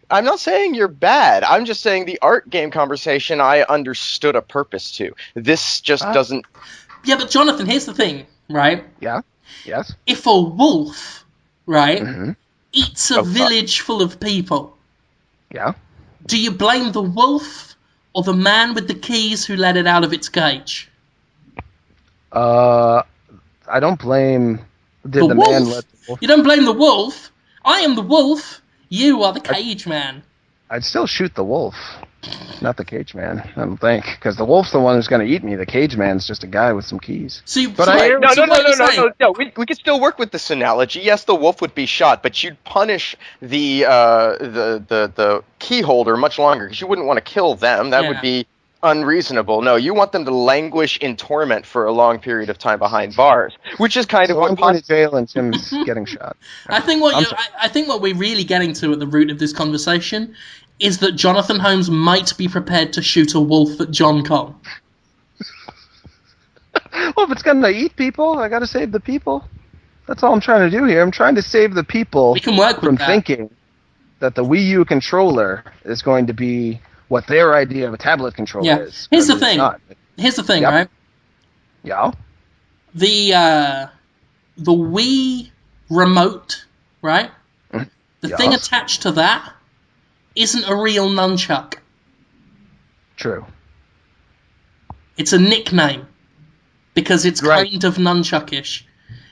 I'm not saying you're bad. I'm just saying the art game conversation I understood a purpose to. This just doesn't... Yeah, but Jonathan, here's the thing, right? Yeah, yes. If a wolf, right... eats a village full of people. Yeah. Do you blame the wolf or the man with the keys who let it out of its cage? I don't blame... The wolf? Man let the wolf... You don't blame the wolf? I am the wolf. You are the cage man. I'd still shoot the wolf. Not the cage man, I don't think. Because the wolf's the one who's going to eat me. The cage man's just a guy with some keys. No. We could still work with this analogy. Yes, the wolf would be shot, but you'd punish the key holder much longer because you wouldn't want to kill them. That would be unreasonable. No, you want them to languish in torment for a long period of time behind bars, which is kind of what... I'm going to jail and Tim's getting shot. I think what we're really getting to at the root of this conversation is that Jonathan Holmes might be prepared to shoot a wolf at John Kong. Well, if it's going to eat people, I got to save the people. That's all I'm trying to do here. I'm trying to save the people from thinking that the Wii U controller is going to be what their idea of a tablet controller is. Here's the thing. Right? Yeah. The Wii remote, right? The thing attached to that isn't a real nunchuck. True. It's a nickname because it's kind of nunchuckish.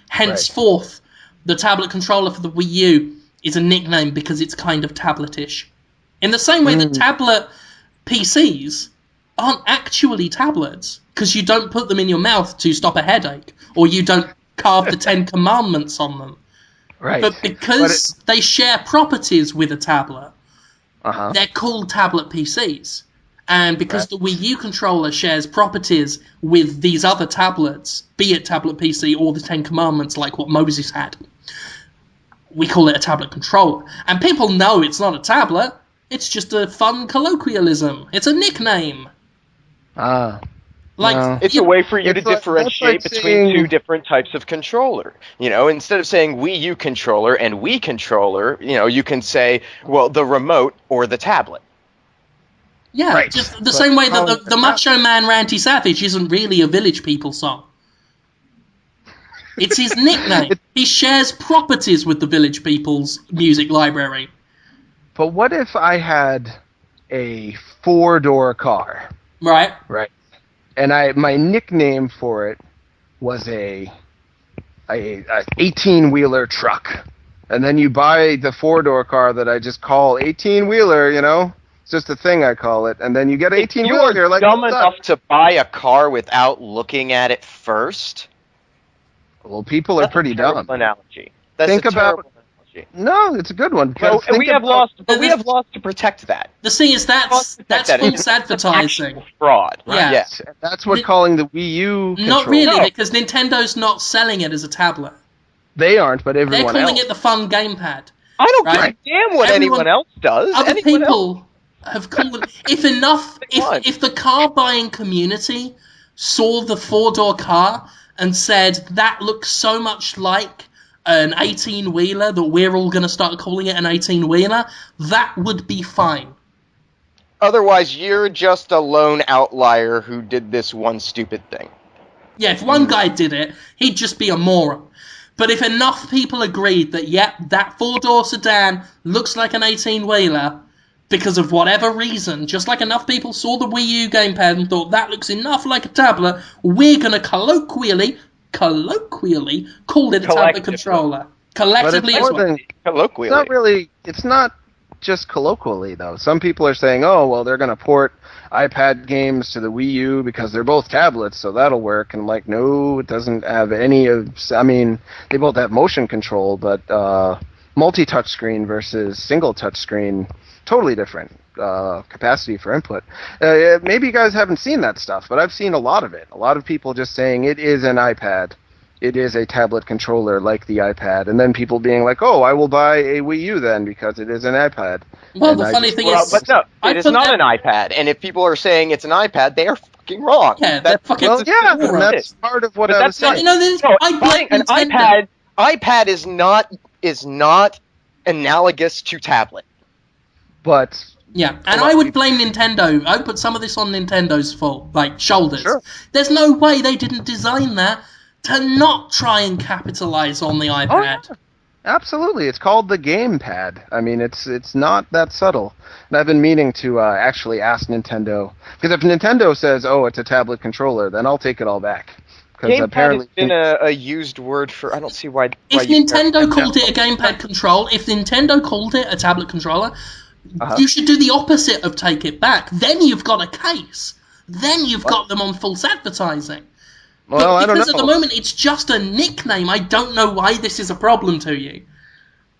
Henceforth, the tablet controller for the Wii U is a nickname because it's kind of tabletish. In the same way that tablet PCs aren't actually tablets because you don't put them in your mouth to stop a headache, or you don't carve the 10 Commandments on them. Right. But because they share properties with a tablet, they're called tablet PCs. And because the Wii U controller shares properties with these other tablets, be it tablet PC or the 10 Commandments like what Moses had, we call it a tablet controller. And people know it's not a tablet. It's just a fun colloquialism. It's a nickname. It's a way for you to differentiate between two different types of controller. You know, instead of saying Wii U controller and Wii controller, you know, you can say, well, the remote or the tablet. Yeah, just the same way that the Macho Man Randy Savage isn't really a Village People song. It's his nickname. He shares properties with the Village People's music library. But what if I had a 4-door car? Right. Right. And my nickname for it was a 18-wheeler truck. And then you buy the 4-door car that I just call 18-wheeler, you know? It's just a thing I call it. And then you get 18-wheeler. You're like, dumb enough to buy a car without looking at it first? Well, people are pretty dumb. Analogy. That's Think a about terrible analogy. No, it's a good one. Well, we have lost to protect that. The thing is, that's false advertising. Fraud. Right? Yeah. That's what calling the Wii U controller. Not really, because Nintendo's not selling it as a tablet. They aren't, but everyone else. They're calling it the fun gamepad. I don't give a damn what anyone else does. Other people have called it. If the car buying community saw the 4-door car and said that looks so much like an 18-wheeler that we're all going to start calling it an 18-wheeler, that would be fine. Otherwise, you're just a lone outlier who did this one stupid thing. Yeah, if one guy did it, he'd just be a moron. But if enough people agreed that, that 4-door sedan looks like an 18-wheeler, because of whatever reason, just like enough people saw the Wii U gamepad and thought that looks enough like a tablet, we're going to colloquially call it a tablet controller. Collectively as well. Colloquially. It's not just colloquially, though. Some people are saying, oh, well, they're going to port iPad games to the Wii U because they're both tablets, so that'll work. And I'm like, no, it doesn't have any of... I mean, they both have motion control, but multi-touch screen versus single touch screen... Totally different capacity for input. Maybe you guys haven't seen that stuff, but I've seen a lot of it. A lot of people just saying it is an iPad. It is a tablet controller like the iPad. And then people being like, oh, I will buy a Wii U then because it is an iPad. Well, the funny thing is... But no, it is not an iPad. And if people are saying it's an iPad, they are fucking wrong. Yeah, they're fucking wrong. And that's part of what I was saying. An iPad is not analogous to tablet. But yeah, and I would blame Nintendo. I would put some of this on Nintendo's fault, like shoulders. Sure. There's no way they didn't design that to not try and capitalize on the iPad. Oh, yeah. Absolutely, it's called the gamepad. I mean, it's not that subtle. And I've been meaning to actually ask Nintendo, because if Nintendo says, "Oh, it's a tablet controller," then I'll take it all back. Gamepad apparently has been a used word for... I don't see why... If Nintendo called it a gamepad control, if Nintendo called it a tablet controller... You should do the opposite of take it back. Then you've got a case. Then you've got them on false advertising. Well, I don't know. Because at the moment it's just a nickname, I don't know why this is a problem to you.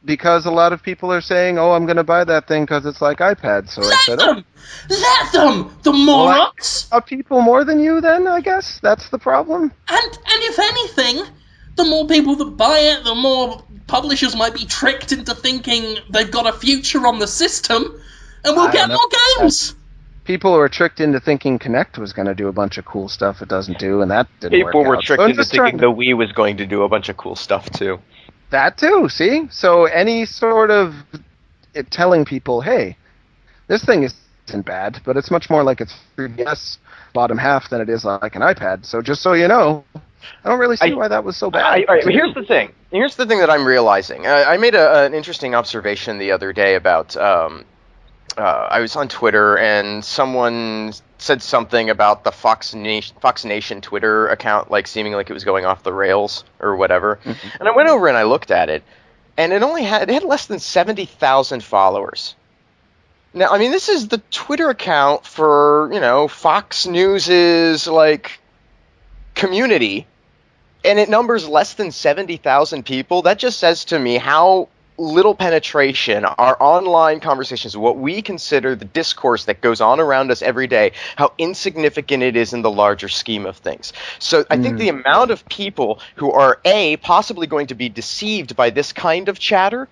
Because a lot of people are saying, oh, I'm going to buy that thing because it's like iPad. So Let them! The morons! Are people more than you then, I guess? That's the problem? And if anything, the more people that buy it, the more... publishers might be tricked into thinking they've got a future on the system, and we'll get more games. People were tricked into thinking Kinect was going to do a bunch of cool stuff it doesn't do, and that didn't work out. People were tricked into thinking the Wii was going to do a bunch of cool stuff, too. That, too, see? So any sort of telling people, hey, this thing isn't bad, but it's much more like its 3DS bottom half than it is like an iPad. So just so you know, I don't really see why that was so bad. All right, here's the thing. Here's the thing that I'm realizing. I made an interesting observation the other day about. I was on Twitter and someone said something about the Fox Nation Twitter account, like seeming like it was going off the rails or whatever. Mhm. And I went over and I looked at it, and it had less than 70,000 followers. Now, I mean, this is the Twitter account for Fox News's like community, and it numbers less than 70,000 people. That just says to me how little penetration our online conversations, what we consider the discourse that goes on around us every day, how insignificant it is in the larger scheme of things. So I think the amount of people who are possibly going to be deceived by this kind of chatter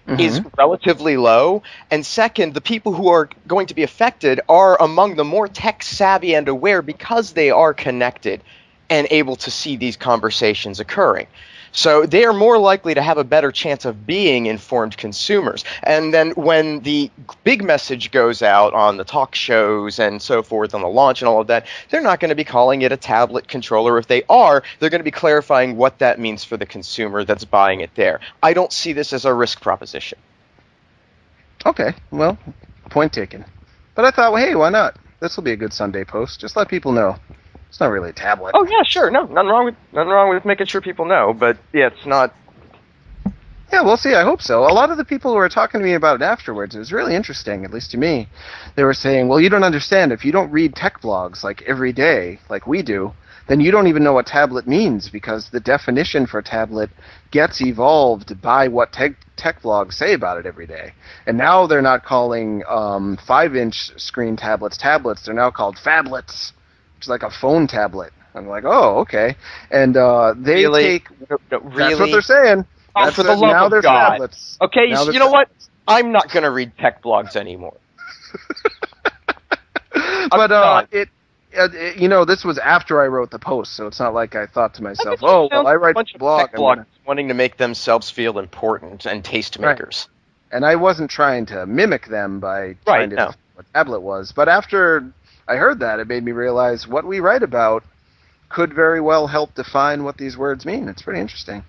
is relatively low, and second, the people who are going to be affected are among the more tech savvy and aware because they are connected and able to see these conversations occurring. So they are more likely to have a better chance of being informed consumers. And then when the big message goes out on the talk shows and so forth, on the launch and all of that, they're not going to be calling it a tablet controller. If they are, they're going to be clarifying what that means for the consumer that's buying it there. I don't see this as a risk proposition. Okay, well, point taken. But I thought, well, hey, why not? This will be a good Sunday post. Just let people know. It's not really a tablet. Oh yeah, sure. No, nothing wrong with making sure people know. But yeah, it's not. Yeah, we'll see. I hope so. A lot of the people who were talking to me about it afterwards, it was really interesting, at least to me. They were saying, well, you don't understand. If you don't read tech blogs like every day, like we do, then you don't even know what tablet means, because the definition for tablet gets evolved by what tech blogs say about it every day. And now they're not calling 5-inch screen tablets. They're now called phablets. It's like a phone tablet. I'm like, oh, okay. And they take... Really? That's what they're saying. Oh, for the love of God. Tablets. Okay, now you know what? I'm not going to read tech blogs anymore. But this was after I wrote the post, so it's not like I thought to myself, oh, well, I write a blog. Tech blogs wanting to make themselves feel important and tastemakers. Right. And I wasn't trying to mimic them by trying to define what tablet was. But after I heard that, it made me realize what we write about could very well help define what these words mean. It's pretty interesting.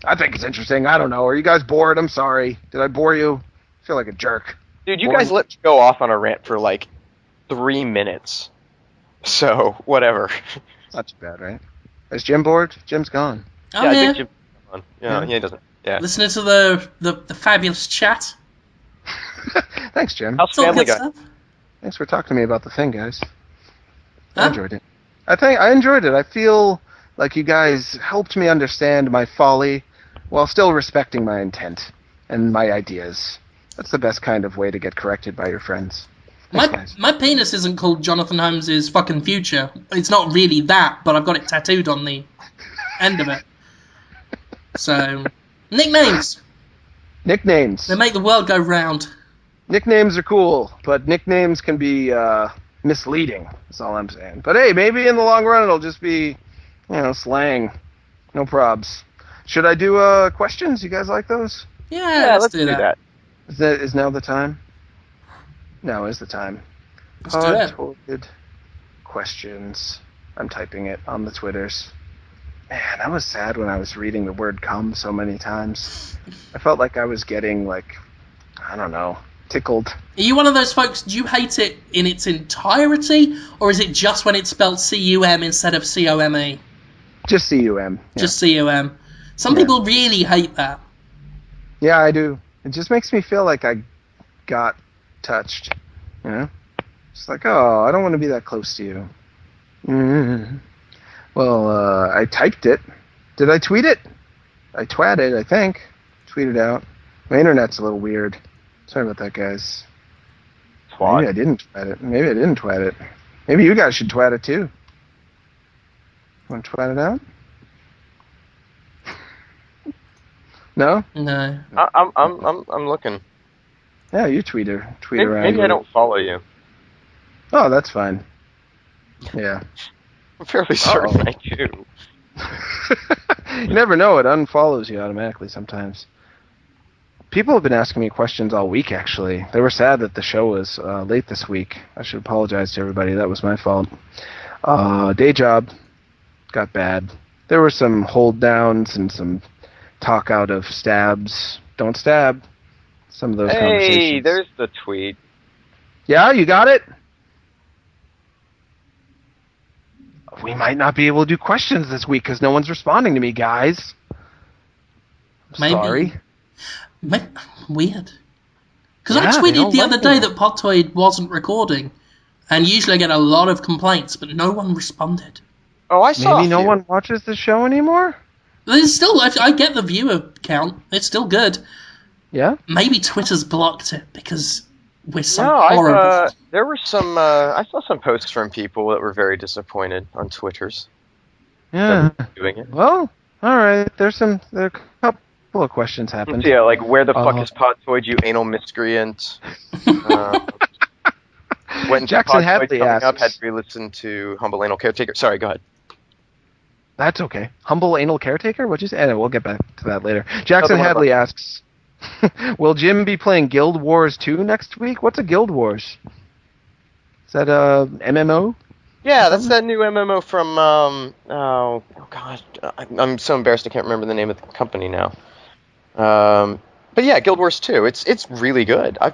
I think it's interesting. I don't know. Are you guys bored? I'm sorry. Did I bore you? I feel like a jerk. Dude, you guys let me go off on a rant for like 3 minutes. So, whatever. Not too bad, right? Is Jim bored? Jim's gone. Oh, yeah, I think Jim's gone. Yeah, he doesn't. Yeah. Listening to the fabulous chat. Thanks, Jim. How's Family Guy? Thanks for talking to me about the thing, guys. I enjoyed it. I enjoyed it. I feel like you guys helped me understand my folly while still respecting my intent and my ideas. That's the best kind of way to get corrected by your friends. Thanks, My penis isn't called Jonathan Holmes' fucking future. It's not really that, but I've got it tattooed on the end of it. So, nicknames. Nicknames. They make the world go round. Nicknames are cool, but nicknames can be misleading. That's all I'm saying. But hey, maybe in the long run it'll just be, slang. No probs. Should I do questions? You guys like those? Yeah, let's do that. Is now the time? Now is the time. Let's do it. Podtoid questions. I'm typing it on the Twitters. Man, I was sad when I was reading the word "come" so many times. I felt like I was getting, I don't know, tickled. Are you one of those folks, do you hate it in its entirety, or is it just when it's spelled C-U-M instead of C-O-M-E? Just C-U-M. Yeah. Just C-U-M. Some people really hate that. Yeah, I do. It just makes me feel like I got touched, It's like, oh, I don't want to be that close to you. Mm-hmm. Well, I typed it. Did I tweet it? I twatted, I think. Tweeted out. My internet's a little weird. Sorry about that, guys. Twat. Maybe I didn't twat it. Maybe I didn't twat it. Maybe you guys should twat it too. Want to twat it out? No? No. I'm looking. Yeah, you tweet around. Maybe I don't follow you. Oh, that's fine. Yeah. I'm fairly certain I do. You never know. It unfollows you automatically sometimes. People have been asking me questions all week, actually. They were sad that the show was late this week. I should apologize to everybody. That was my fault. Day job got bad. there were some hold downs and some talk out of stabs. Don't stab. Some of those conversations. Hey, there's the tweet. Yeah, you got it? We might not be able to do questions this week because no one's responding to me, guys. Sorry. Weird. Because I tweeted the other day that Podtoid wasn't recording, and usually I get a lot of complaints, but no one responded. Oh, I saw. Maybe no one watches the show anymore? There's still, I get the viewer count. It's still good. Yeah? Maybe Twitter's blocked it because we're so horrible. There were some. I saw some posts from people that were very disappointed on Twitters. Yeah. Doing it. Well, all right. There are a couple of questions happened. Yeah, like where the fuck is Podtoid, you anal miscreant? When Jackson Podtoid Hadley coming asks, up, had to listen to Humble Anal Caretaker. Sorry, go ahead. That's okay. Humble anal caretaker? What'd you say? We'll get back to that later. Jackson Hadley asks, will Jim be playing Guild Wars 2 next week? What's a Guild Wars? Is that a MMO? Yeah, that's that new MMO from, oh god, I'm so embarrassed I can't remember the name of the company now. But yeah, Guild Wars 2, it's really good. I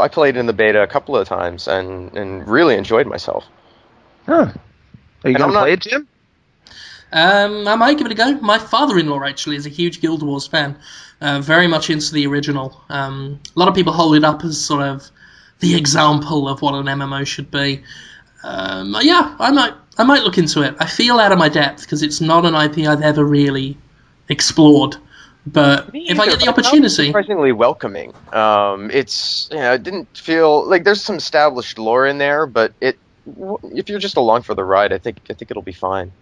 played in the beta a couple of times and really enjoyed myself. Huh. Are you going to play it, Jim? I might give it a go. My father-in-law actually is a huge Guild Wars fan, very much into the original. A lot of people hold it up as sort of the example of what an MMO should be. Yeah, I might look into it. I feel out of my depth because it's not an IP I've ever really explored. But if I get the opportunity, surprisingly welcoming. It's it didn't feel like there's some established lore in there, but if you're just along for the ride, I think it'll be fine.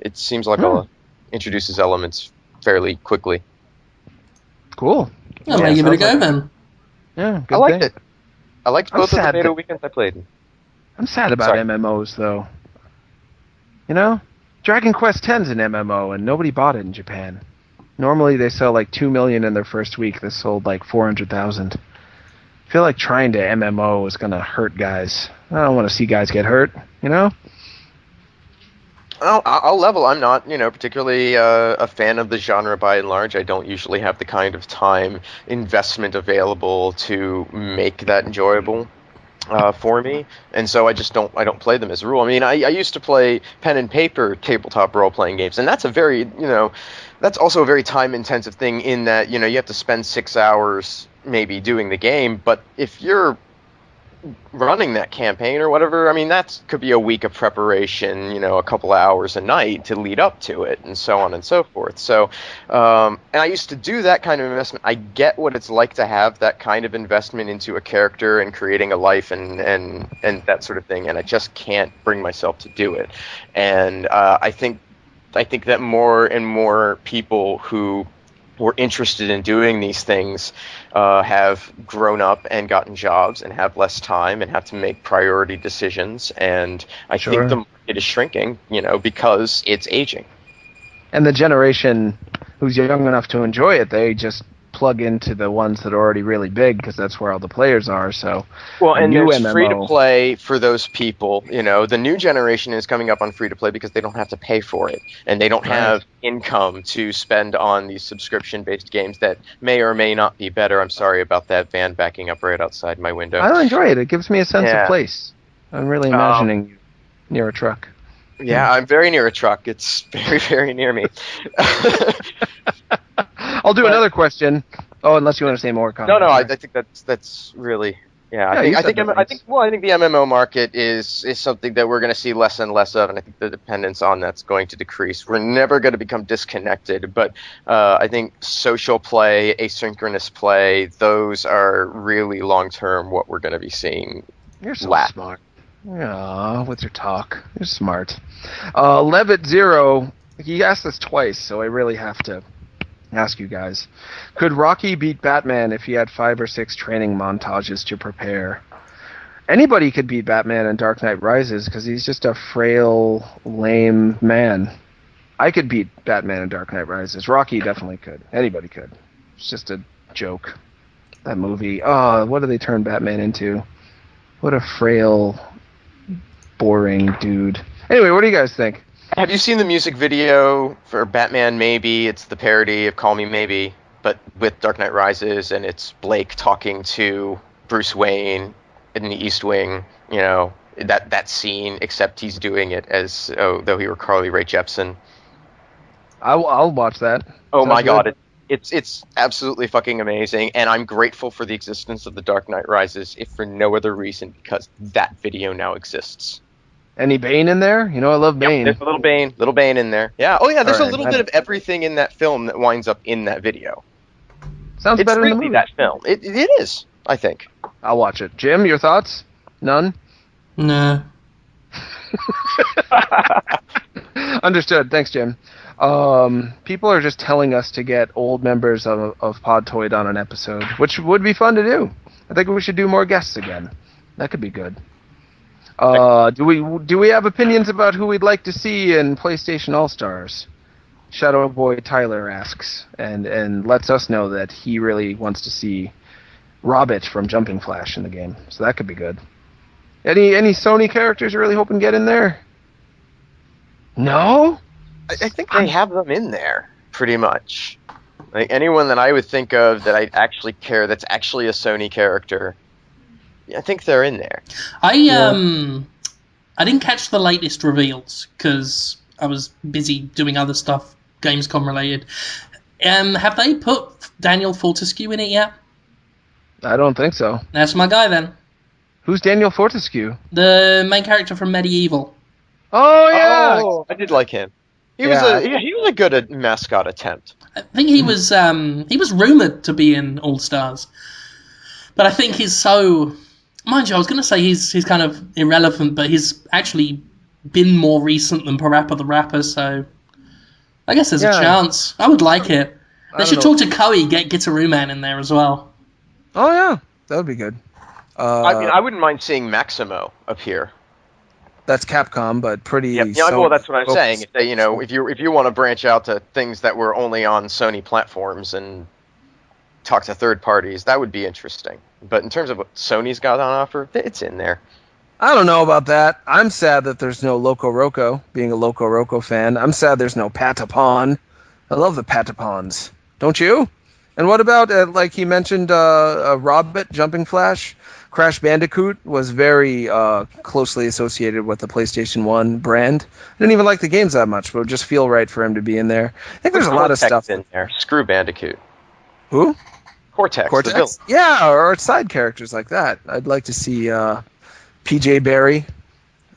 It seems like it introduces elements fairly quickly. Cool. I might give it a go then. Yeah, good I liked it. I liked both of the beta weekends I played. I'm sad about MMOs though. You know, Dragon Quest X's an MMO and nobody bought it in Japan. Normally they sell like 2 million in their first week. This sold like 400,000. I feel like trying to MMO is gonna hurt guys. I don't want to see guys get hurt. You know. I'll level. I'm not, particularly a fan of the genre by and large. I don't usually have the kind of time investment available to make that enjoyable for me, and so I don't play them as a rule. I mean, I used to play pen and paper tabletop role-playing games, and that's that's also a very time-intensive thing in that, you have to spend 6 hours maybe doing the game, but if you're running that campaign or whatever, I mean, that could be a week of preparation, a couple of hours a night to lead up to it, and so on and so forth. So, and I used to do that kind of investment. I get what it's like to have that kind of investment into a character and creating a life and that sort of thing, and I just can't bring myself to do it. And I think that more and more people who were interested in doing these things have grown up and gotten jobs and have less time and have to make priority decisions, and I think the market is shrinking, because it's aging. And the generation who's young enough to enjoy it, they just plug into the ones that are already really big because that's where all the players are. So, well, and there's free to play for those people. The new generation is coming up on free to play because they don't have to pay for it, and they don't have income to spend on these subscription based games that may or may not be better. I'm sorry about that van backing up right outside my window. I enjoy it. It gives me a sense of place. I'm really imagining you near a truck. Yeah, I'm very near a truck. It's very, very near me. I'll do another question. Oh, unless you want to say more comments. No, I think that's really I think the MMO market is something that we're going to see less and less of, and I think the dependence on that's going to decrease. We're never going to become disconnected, but I think social play, asynchronous play, those are really long term what we're going to be seeing. You're so smart. Yeah, with your talk, you're smart. Levitt0, he asked this twice, so I really have to ask you guys. Could Rocky beat Batman if he had 5 or 6 training montages to prepare? Anybody could beat Batman in Dark Knight Rises because he's just a frail, lame man. I could beat Batman in Dark Knight Rises. Rocky definitely could. Anybody could. It's just a joke. That movie. Oh, what do they turn Batman into? What a frail, boring dude. Anyway, what do you guys think? Have you seen the music video for Batman Maybe? It's the parody of Call Me Maybe, but with Dark Knight Rises, and it's Blake talking to Bruce Wayne in the East Wing, you know, that scene, except he's doing it as though he were Carly Rae Jepsen. I'll watch that. Oh Sounds my good. god, it's absolutely fucking amazing, and I'm grateful for the existence of The Dark Knight Rises, if for no other reason, because that video now exists. Any Bane in there? You know I love Bane. There's a little Bane in there. Yeah. Oh yeah, there's All a right, little bit of everything in that film that winds up in that video. Sounds It's better than the really movie. that film. It is, I think. I'll watch it. Jim, your thoughts? None? No. Understood. Thanks, Jim. People are just telling us to get old members of Podtoid on an episode, which would be fun to do. I think we should do more guests again. That could be good. Do we have opinions about who we'd like to see in PlayStation All-Stars? Shadow Boy Tyler asks, and lets us know that he really wants to see Robbit from Jumping Flash in the game. So that could be good. Any Sony characters you're really hoping get in there? No? I think they have them in there, pretty much. Like anyone that I would think of that I actually care that's actually a Sony character, I think they're in there. I didn't catch the latest reveals because I was busy doing other stuff, Gamescom related. Have they put Daniel Fortescue in it yet? I don't think so. That's my guy then. Who's Daniel Fortescue? The main character from Medieval. Oh, yeah! Oh, I did like him. He Yeah. was a good mascot attempt. I think he was rumored to be in All Stars, but I think he's so. Mind you, I was going to say he's kind of irrelevant, but he's actually been more recent than Parappa the Rapper, so I guess there's a chance. I would like it. They should talk to Koei, get Guitaroo Man in there as well. Oh, yeah. That would be good. I mean, I wouldn't mind seeing Maximo appear. That's Capcom, but pretty. Yeah, well, that's what I'm saying. If they, if you want to branch out to things that were only on Sony platforms and talk to third parties, that would be interesting. But in terms of what Sony's got on offer, it's in there. I don't know about that. I'm sad that there's no Loco Roco. Being a Loco Roco fan, I'm sad there's no Patapon. I love the Patapons. Don't you? And what about, like he mentioned, Robbit, Jumping Flash? Crash Bandicoot was very closely associated with the PlayStation 1 brand. I didn't even like the games that much, but it would just feel right for him to be in there. I think there's a lot of stuff in there. Screw Bandicoot. Who? Cortex. Cortex? Yeah, or side characters like that. I'd like to see PJ Barry.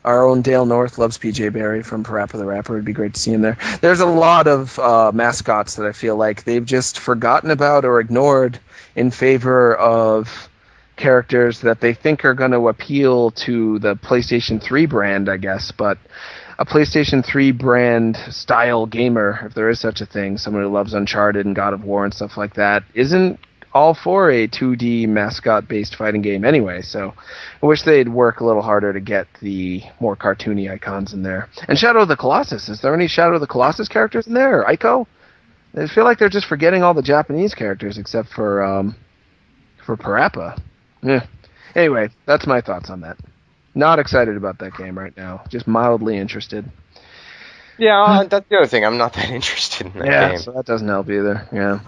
Our own Dale North loves PJ Barry from Parappa the Rapper. It'd be great to see him there. There's a lot of mascots that I feel like they've just forgotten about or ignored in favor of characters that they think are going to appeal to the PlayStation 3 brand, I guess. But a PlayStation 3 brand style gamer, if there is such a thing, someone who loves Uncharted and God of War and stuff like that, isn't all for a 2D mascot-based fighting game anyway, so I wish they'd work a little harder to get the more cartoony icons in there. And Shadow of the Colossus, is there any Shadow of the Colossus characters in there, or Ico? I feel like they're just forgetting all the Japanese characters except for Parappa. Yeah. Anyway, that's my thoughts on that. Not excited about that game right now, just mildly interested. Yeah, that's the other thing, I'm not that interested in that game. Yeah, so that doesn't help either, yeah.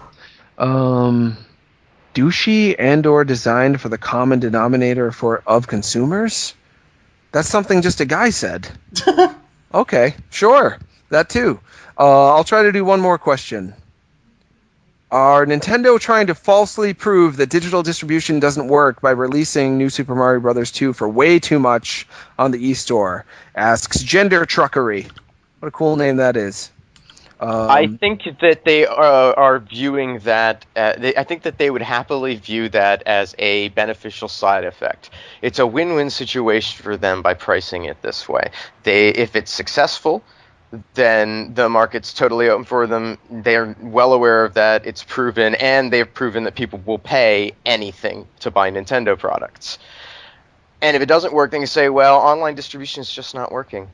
Douchey and or designed for the common denominator of consumers? That's something just a guy said. Okay, sure. That too. I'll try to do one more question. Are Nintendo trying to falsely prove that digital distribution doesn't work by releasing New Super Mario Bros. 2 for way too much on the eStore? Asks Gender Truckery. What a cool name that is. I think that they are viewing that. I think that they would happily view that as a beneficial side effect. It's a win-win situation for them by pricing it this way. If it's successful, then the market's totally open for them. They're well aware of that. It's proven, and they've proven that people will pay anything to buy Nintendo products. And if it doesn't work, then you say, well, online distribution is just not working.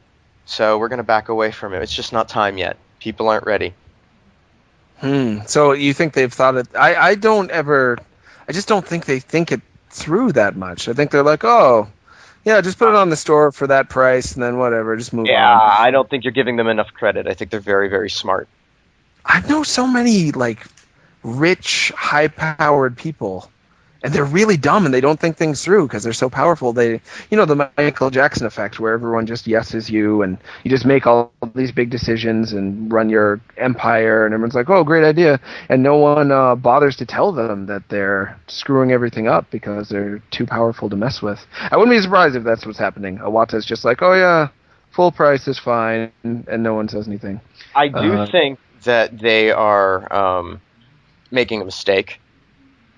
So we're going to back away from it. It's just not time yet. People aren't ready. So you think they've thought it? I just don't think they think it through that much. I think they're like, oh, Yeah, just put it on the store for that price, and then whatever, just move Yeah, on. I don't think you're giving them enough credit. I think they're very, very smart. I know so many like rich, high-powered people, and they're really dumb, and they don't think things through because they're so powerful. They, the Michael Jackson effect, where everyone just yeses you, and you just make all these big decisions and run your empire, and everyone's like, "Oh, great idea," and no one bothers to tell them that they're screwing everything up because they're too powerful to mess with. I wouldn't be surprised if that's what's happening. Iwata's just like, "Oh yeah, full price is fine," and no one says anything. I do think that they are making a mistake.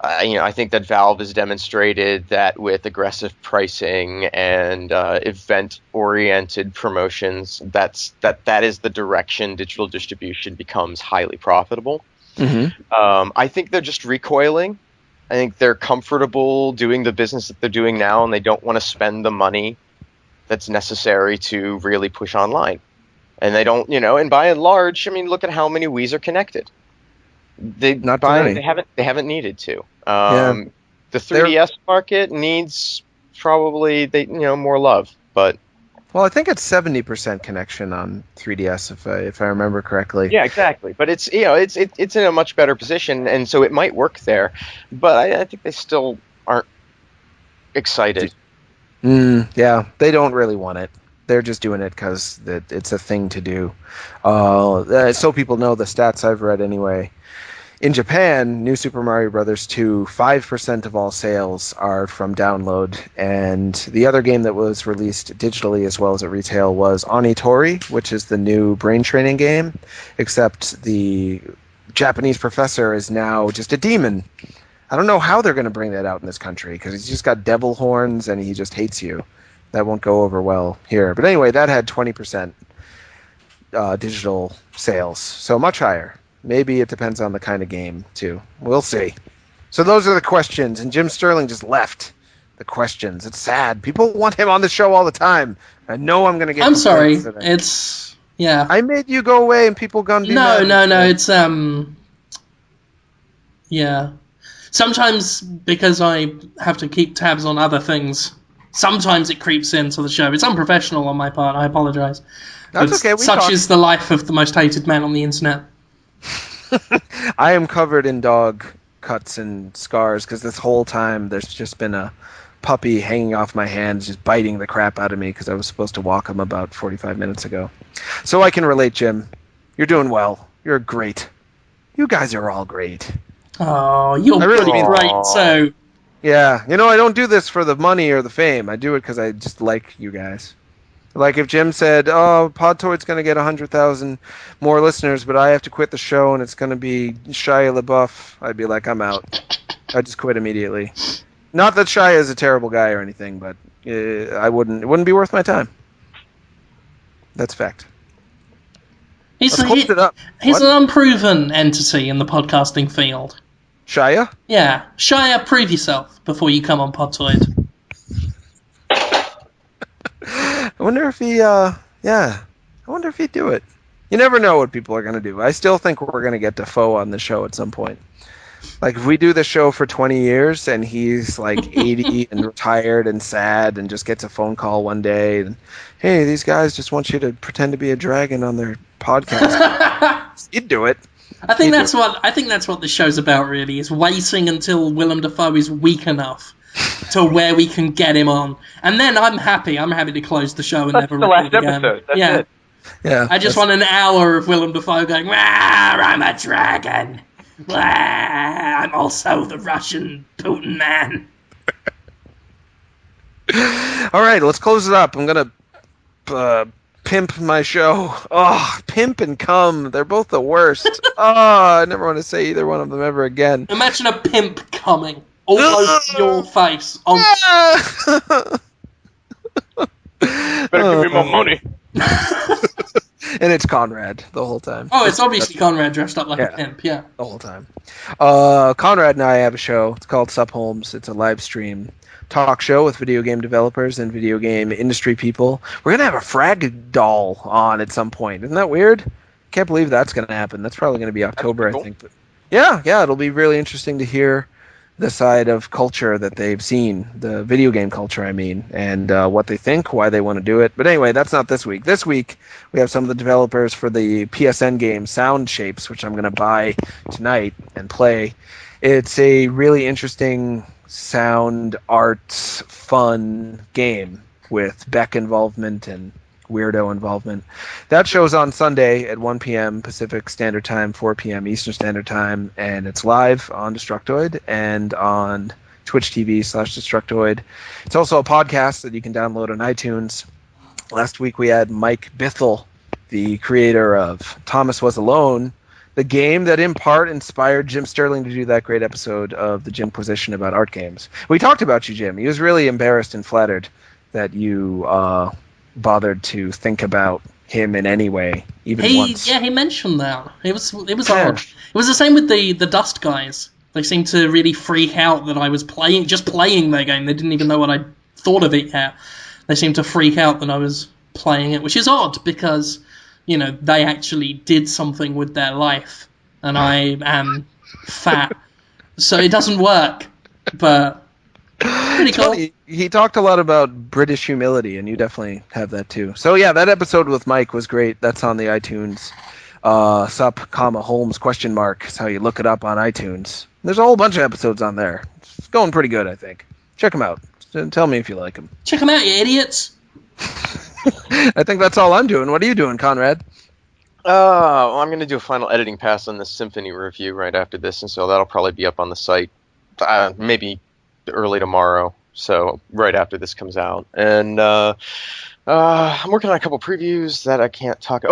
I think that Valve has demonstrated that with aggressive pricing and event-oriented promotions, that is the direction digital distribution becomes highly profitable. Mm-hmm. I think they're just recoiling. I think they're comfortable doing the business that they're doing now, and they don't want to spend the money that's necessary to really push online. And they don't, and by and large, I mean, look at how many Wiis are connected. They haven't needed to. The 3DS market needs probably more love, but well, I think it's 70% connection on 3DS if I remember correctly. Yeah, exactly. But it's it's in a much better position, and so it might work there. But I think they still aren't excited. Yeah, they don't really want it. They're just doing it because it's a thing to do. So people know the stats I've read anyway. In Japan, New Super Mario Bros. 2, 5% of all sales are from download, and the other game that was released digitally as well as at retail was Onitori, which is the new brain training game, except the Japanese professor is now just a demon. I don't know how they're going to bring that out in this country, because he's just got devil horns and he just hates you. That won't go over well here. But anyway, that had 20% digital sales, so much higher. Maybe it depends on the kind of game, too. We'll see. So those are the questions, and Jim Sterling just left the questions. It's sad. People want him on the show all the time. I know I'm going to get I'm sorry. today. It's... Yeah. I made you go away and people gonna be mad. No, it's, yeah. Sometimes, because I have to keep tabs on other things, sometimes it creeps into the show. It's unprofessional on my part. I apologize. That's okay. Such is the life of the most hated man on the internet. I am covered in dog cuts and scars because this whole time there's just been a puppy hanging off my hands, just biting the crap out of me because I was supposed to walk him about 45 minutes ago. So I can relate, Jim. You're doing well. You're great. You guys are all great. Oh, you're really great, so... Yeah, I don't do this for the money or the fame. I do it because I just like you guys. Like if Jim said, "Oh, Podtoid's going to get 100,000 more listeners, but I have to quit the show and it's going to be Shia LaBeouf," I'd be like, "I'm out." I'd just quit immediately. Not that Shia is a terrible guy or anything, but it wouldn't be worth my time. That's fact. He's an unproven entity in the podcasting field. Shia? Yeah. Shia, prove yourself before you come on Podtoid. I wonder if I wonder if he'd do it. You never know what people are going to do. I still think we're going to get Dafoe on the show at some point. Like, if we do the show for 20 years and he's like 80 and retired and sad and just gets a phone call one day and, "Hey, these guys just want you to pretend to be a dragon on their podcast." He'd do it. I think that's what the show's about, really, is waiting until Willem Dafoe is weak enough to where we can get him on. And then I'm happy. I'm happy to close the show and never record again. Episode. That's it. Yeah. I just want an hour of Willem Dafoe going, "Wah, I'm a dragon. Wah, I'm also the Russian Putin man." All right, let's close it up. I'm going to pimp my show. Oh, pimp and cum. They're both the worst. I never want to say either one of them ever again. Imagine a pimp coming all over your face. Better give me more money. And it's Conrad the whole time. Oh, it's obviously Conrad dressed up like a pimp, yeah. The whole time. Conrad and I have a show. It's called Sup Holmes. It's a live stream talk show with video game developers and video game industry people. We're going to have a frag doll on at some point. Isn't that weird? Can't believe that's going to happen. That's probably going to be October, I think. But yeah, it'll be really interesting to hear the side of culture that they've seen, the video game culture, I mean, and what they think, why they want to do it. But anyway, that's not this week. This week, we have some of the developers for the PSN game Sound Shapes, which I'm going to buy tonight and play. It's a really interesting sound arts fun game with Beck involvement and weirdo involvement. That show's on Sunday at 1 p.m. Pacific Standard Time, 4 p.m. Eastern Standard Time, and it's live on Destructoid and on Twitch TV/Destructoid. It's also a podcast that you can download on iTunes. Last week we had Mike Bithell, the creator of Thomas Was Alone, the game that in part inspired Jim Sterling to do that great episode of the Jimquisition about art games. We talked about you, Jim. He was really embarrassed and flattered that you bothered to think about him in any way, even once. Yeah, he mentioned that. It was odd. It was the same with the Dust guys. They seemed to really freak out that I was playing their game. They didn't even know what I thought of it yet. They seemed to freak out that I was playing it, which is odd because, you know, they actually did something with their life, and I am fat, so it doesn't work. But pretty cool. Funny. He talked a lot about British humility, and you definitely have that too. So yeah, that episode with Mike was great. That's on the iTunes. Sup, Holmes ? Is how you look it up on iTunes. There's a whole bunch of episodes on there. It's going pretty good, I think. Check them out. Tell me if you like them. Check them out, you idiots. I think that's all I'm doing. What are you doing, Conrad? Well, I'm going to do a final editing pass on the Symphony review right after this, and so that'll probably be up on the site maybe early tomorrow, so right after this comes out. And I'm working on a couple previews that I can't talk.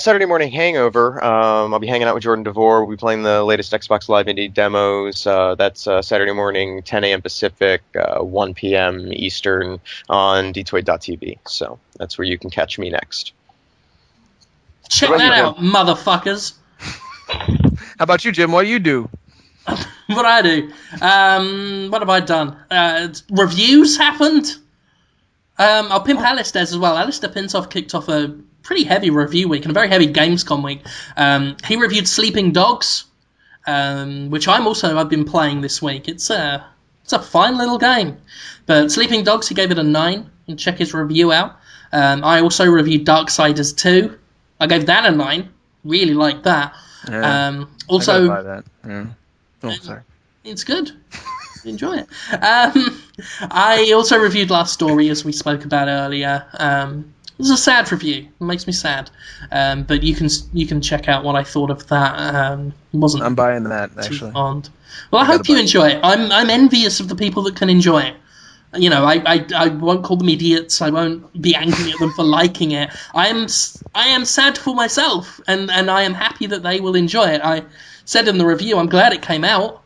Saturday Morning Hangover. I'll be hanging out with Jordan DeVore. We'll be playing the latest Xbox Live Indie demos. That's Saturday morning, 10 a.m. Pacific, 1 p.m. Eastern on Podtoid.tv. So that's where you can catch me next. Check that out, motherfuckers. How about you, Jim? What do you do? What I do? What have I done? Reviews happened. I'll pimp Alistair as well. Alistair Pintoff kicked off a pretty heavy review week and a very heavy Gamescom week. He reviewed Sleeping Dogs, which I've been playing this week. It's a fine little game. But Sleeping Dogs, he gave it a 9. And check his review out. I also reviewed Darksiders 2. I gave that a 9. Really liked that. Yeah, also, I gotta buy that. Yeah. Oh, sorry. It's good. Enjoy it. I also reviewed Last Story, as we spoke about earlier. It was a sad review. It makes me sad. But you can check out what I thought of that. I'm buying that, actually. Well, I hope you enjoy it. I'm envious of the people that can enjoy it. You know, I won't call them idiots. I won't be angry at them for liking it. I am sad for myself, and I am happy that they will enjoy it. I said in the review, I'm glad it came out.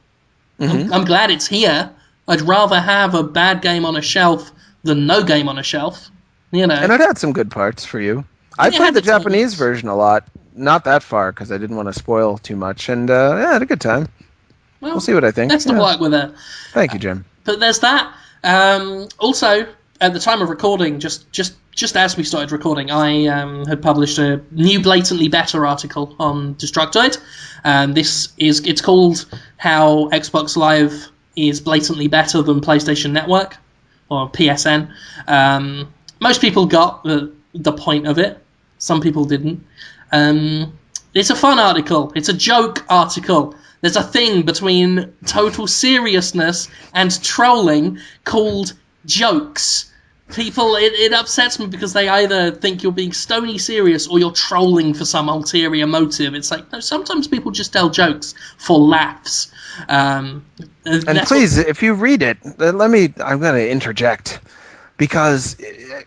Mm-hmm. I'm glad it's here. I'd rather have a bad game on a shelf than no game on a shelf. You know. And it had some good parts for you. I played the Japanese version a lot. Not that far, because I didn't want to spoil too much. And I had a good time. Well, we'll see what I think. Best of luck with it. Thank you, Jim. But there's that. Also, at the time of recording, just as we started recording, I had published a new Blatantly Better article on Destructoid. It's called How Xbox Live is Blatantly Better Than PlayStation Network, or PSN. Most people got the point of it. Some people didn't. It's a fun article. It's a joke article. There's a thing between total seriousness and trolling called jokes. People, it upsets me because they either think you're being stony serious or you're trolling for some ulterior motive. It's like, no, sometimes people just tell jokes for laughs. And please, if you read it, I'm going to interject. Because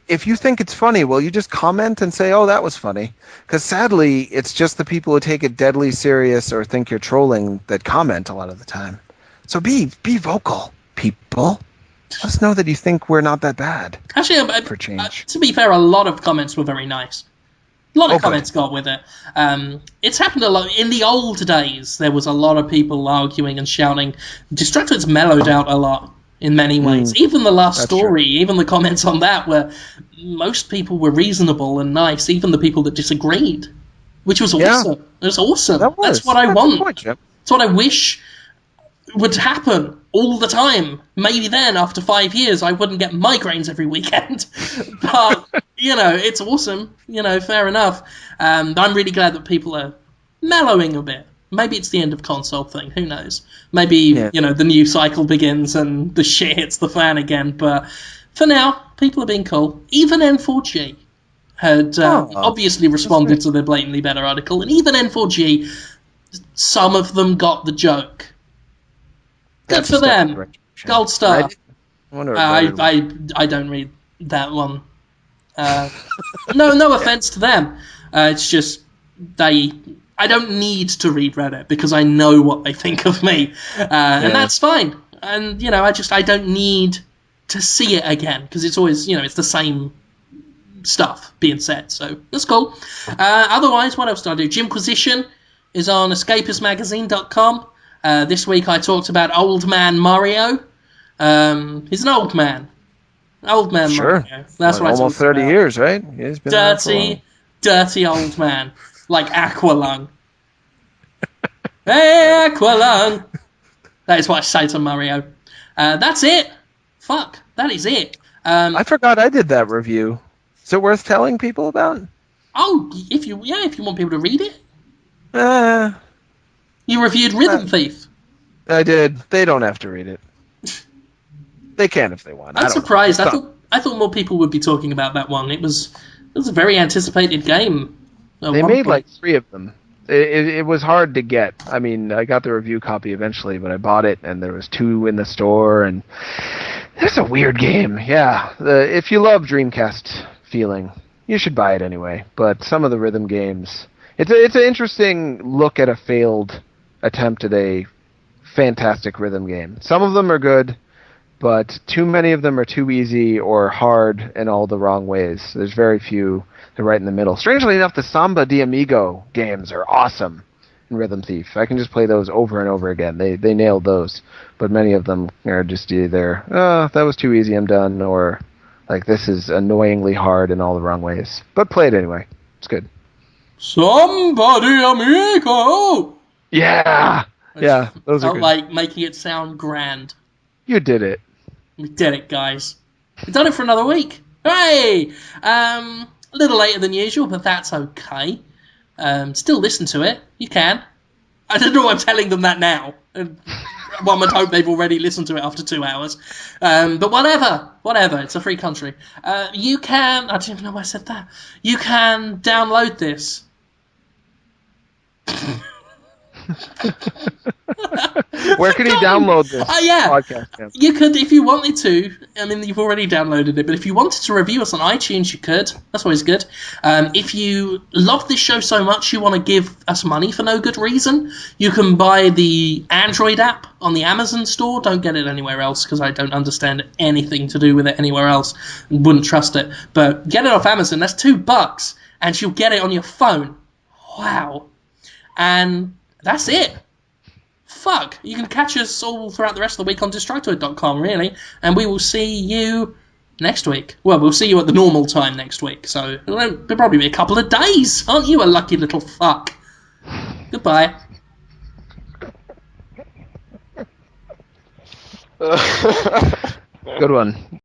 if you think it's funny, well, you just comment and say, oh, that was funny. Because sadly, it's just the people who take it deadly serious or think you're trolling that comment a lot of the time. So be vocal, people. Let us know that you think we're not that bad. Actually, for change. To be fair, a lot of comments were very nice. A lot of comments got with it. It's happened a lot. In the old days, there was a lot of people arguing and shouting. Destructoid's mellowed out a lot. In many ways. Even the Last Story, even the comments on that, where most people were reasonable and nice, even the people that disagreed, which was awesome. It was awesome. That's what I want. That's what I wish would happen all the time. Maybe then, after 5 years, I wouldn't get migraines every weekend. But, it's awesome. Fair enough. I'm really glad that people are mellowing a bit. Maybe it's the end of console thing. Who knows? Maybe, the new cycle begins and the shit hits the fan again. But for now, people are being cool. Even N4G had obviously responded to the blatantly better article. And even N4G, some of them got the joke. Good for them. Gold star. I don't read that one. No offense to them. It's just I don't need to read Reddit because I know what they think of me, and that's fine. And I don't need to see it again because it's always it's the same stuff being said. So that's cool. Otherwise, what else do I do? Jimquisition is on escapismagazine.com. This week I talked about Old Man Mario. He's an old man. Old Man Mario. That's what I almost 30 about. years, right? Yeah, he's been dirty old man. Like Aqualung. Hey, Aqualung! That is what I say to Mario. That's it. Fuck. That is it. I forgot I did that review. Is it worth telling people about? Oh, if you want people to read it. You reviewed Rhythm Thief. I did. They don't have to read it. They can if they want. I'm surprised. I thought more people would be talking about that one. It was a very anticipated game. They made like 3 of them. It was hard to get. I mean, I got the review copy eventually, but I bought it, and there was 2 in the store, and it's a weird game. Yeah, if you love Dreamcast feeling, you should buy it anyway. But some of the rhythm games, it's an interesting look at a failed attempt at a fantastic rhythm game. Some of them are good, but too many of them are too easy or hard in all the wrong ways. There's very few. They're right in the middle. Strangely enough, the Samba de Amigo games are awesome in Rhythm Thief. I can just play those over and over again. They nailed those. But many of them are just either, that was too easy, I'm done, or like this is annoyingly hard in all the wrong ways. But play it anyway. It's good. Samba de Amigo! Yeah! Yeah, those are good. Like making it sound grand. You did it. We did it, guys. We've done it for another week. Hooray! A little later than usual, but that's okay. Still listen to it. You can. I don't know why I'm telling them that now. One would hope they've already listened to it after 2 hours. But whatever. It's a free country. You can... I don't even know why I said that. You can download this. Where can you download this podcast? You could, if you wanted to. I mean, you've already downloaded it, but if you wanted to review us on iTunes, you could. That's always good. If you love this show so much you want to give us money for no good reason, you can buy the Android app on the Amazon store. Don't get it anywhere else because I don't understand anything to do with it anywhere else and wouldn't trust it. But get it off Amazon. That's $2, and you'll get it on your phone. Wow. And that's it. Fuck. You can catch us all throughout the rest of the week on Destructoid.com, really. And we will see you next week. Well, we'll see you at the normal time next week. So it'll probably be a couple of days. Aren't you a lucky little fuck? Goodbye. Good one.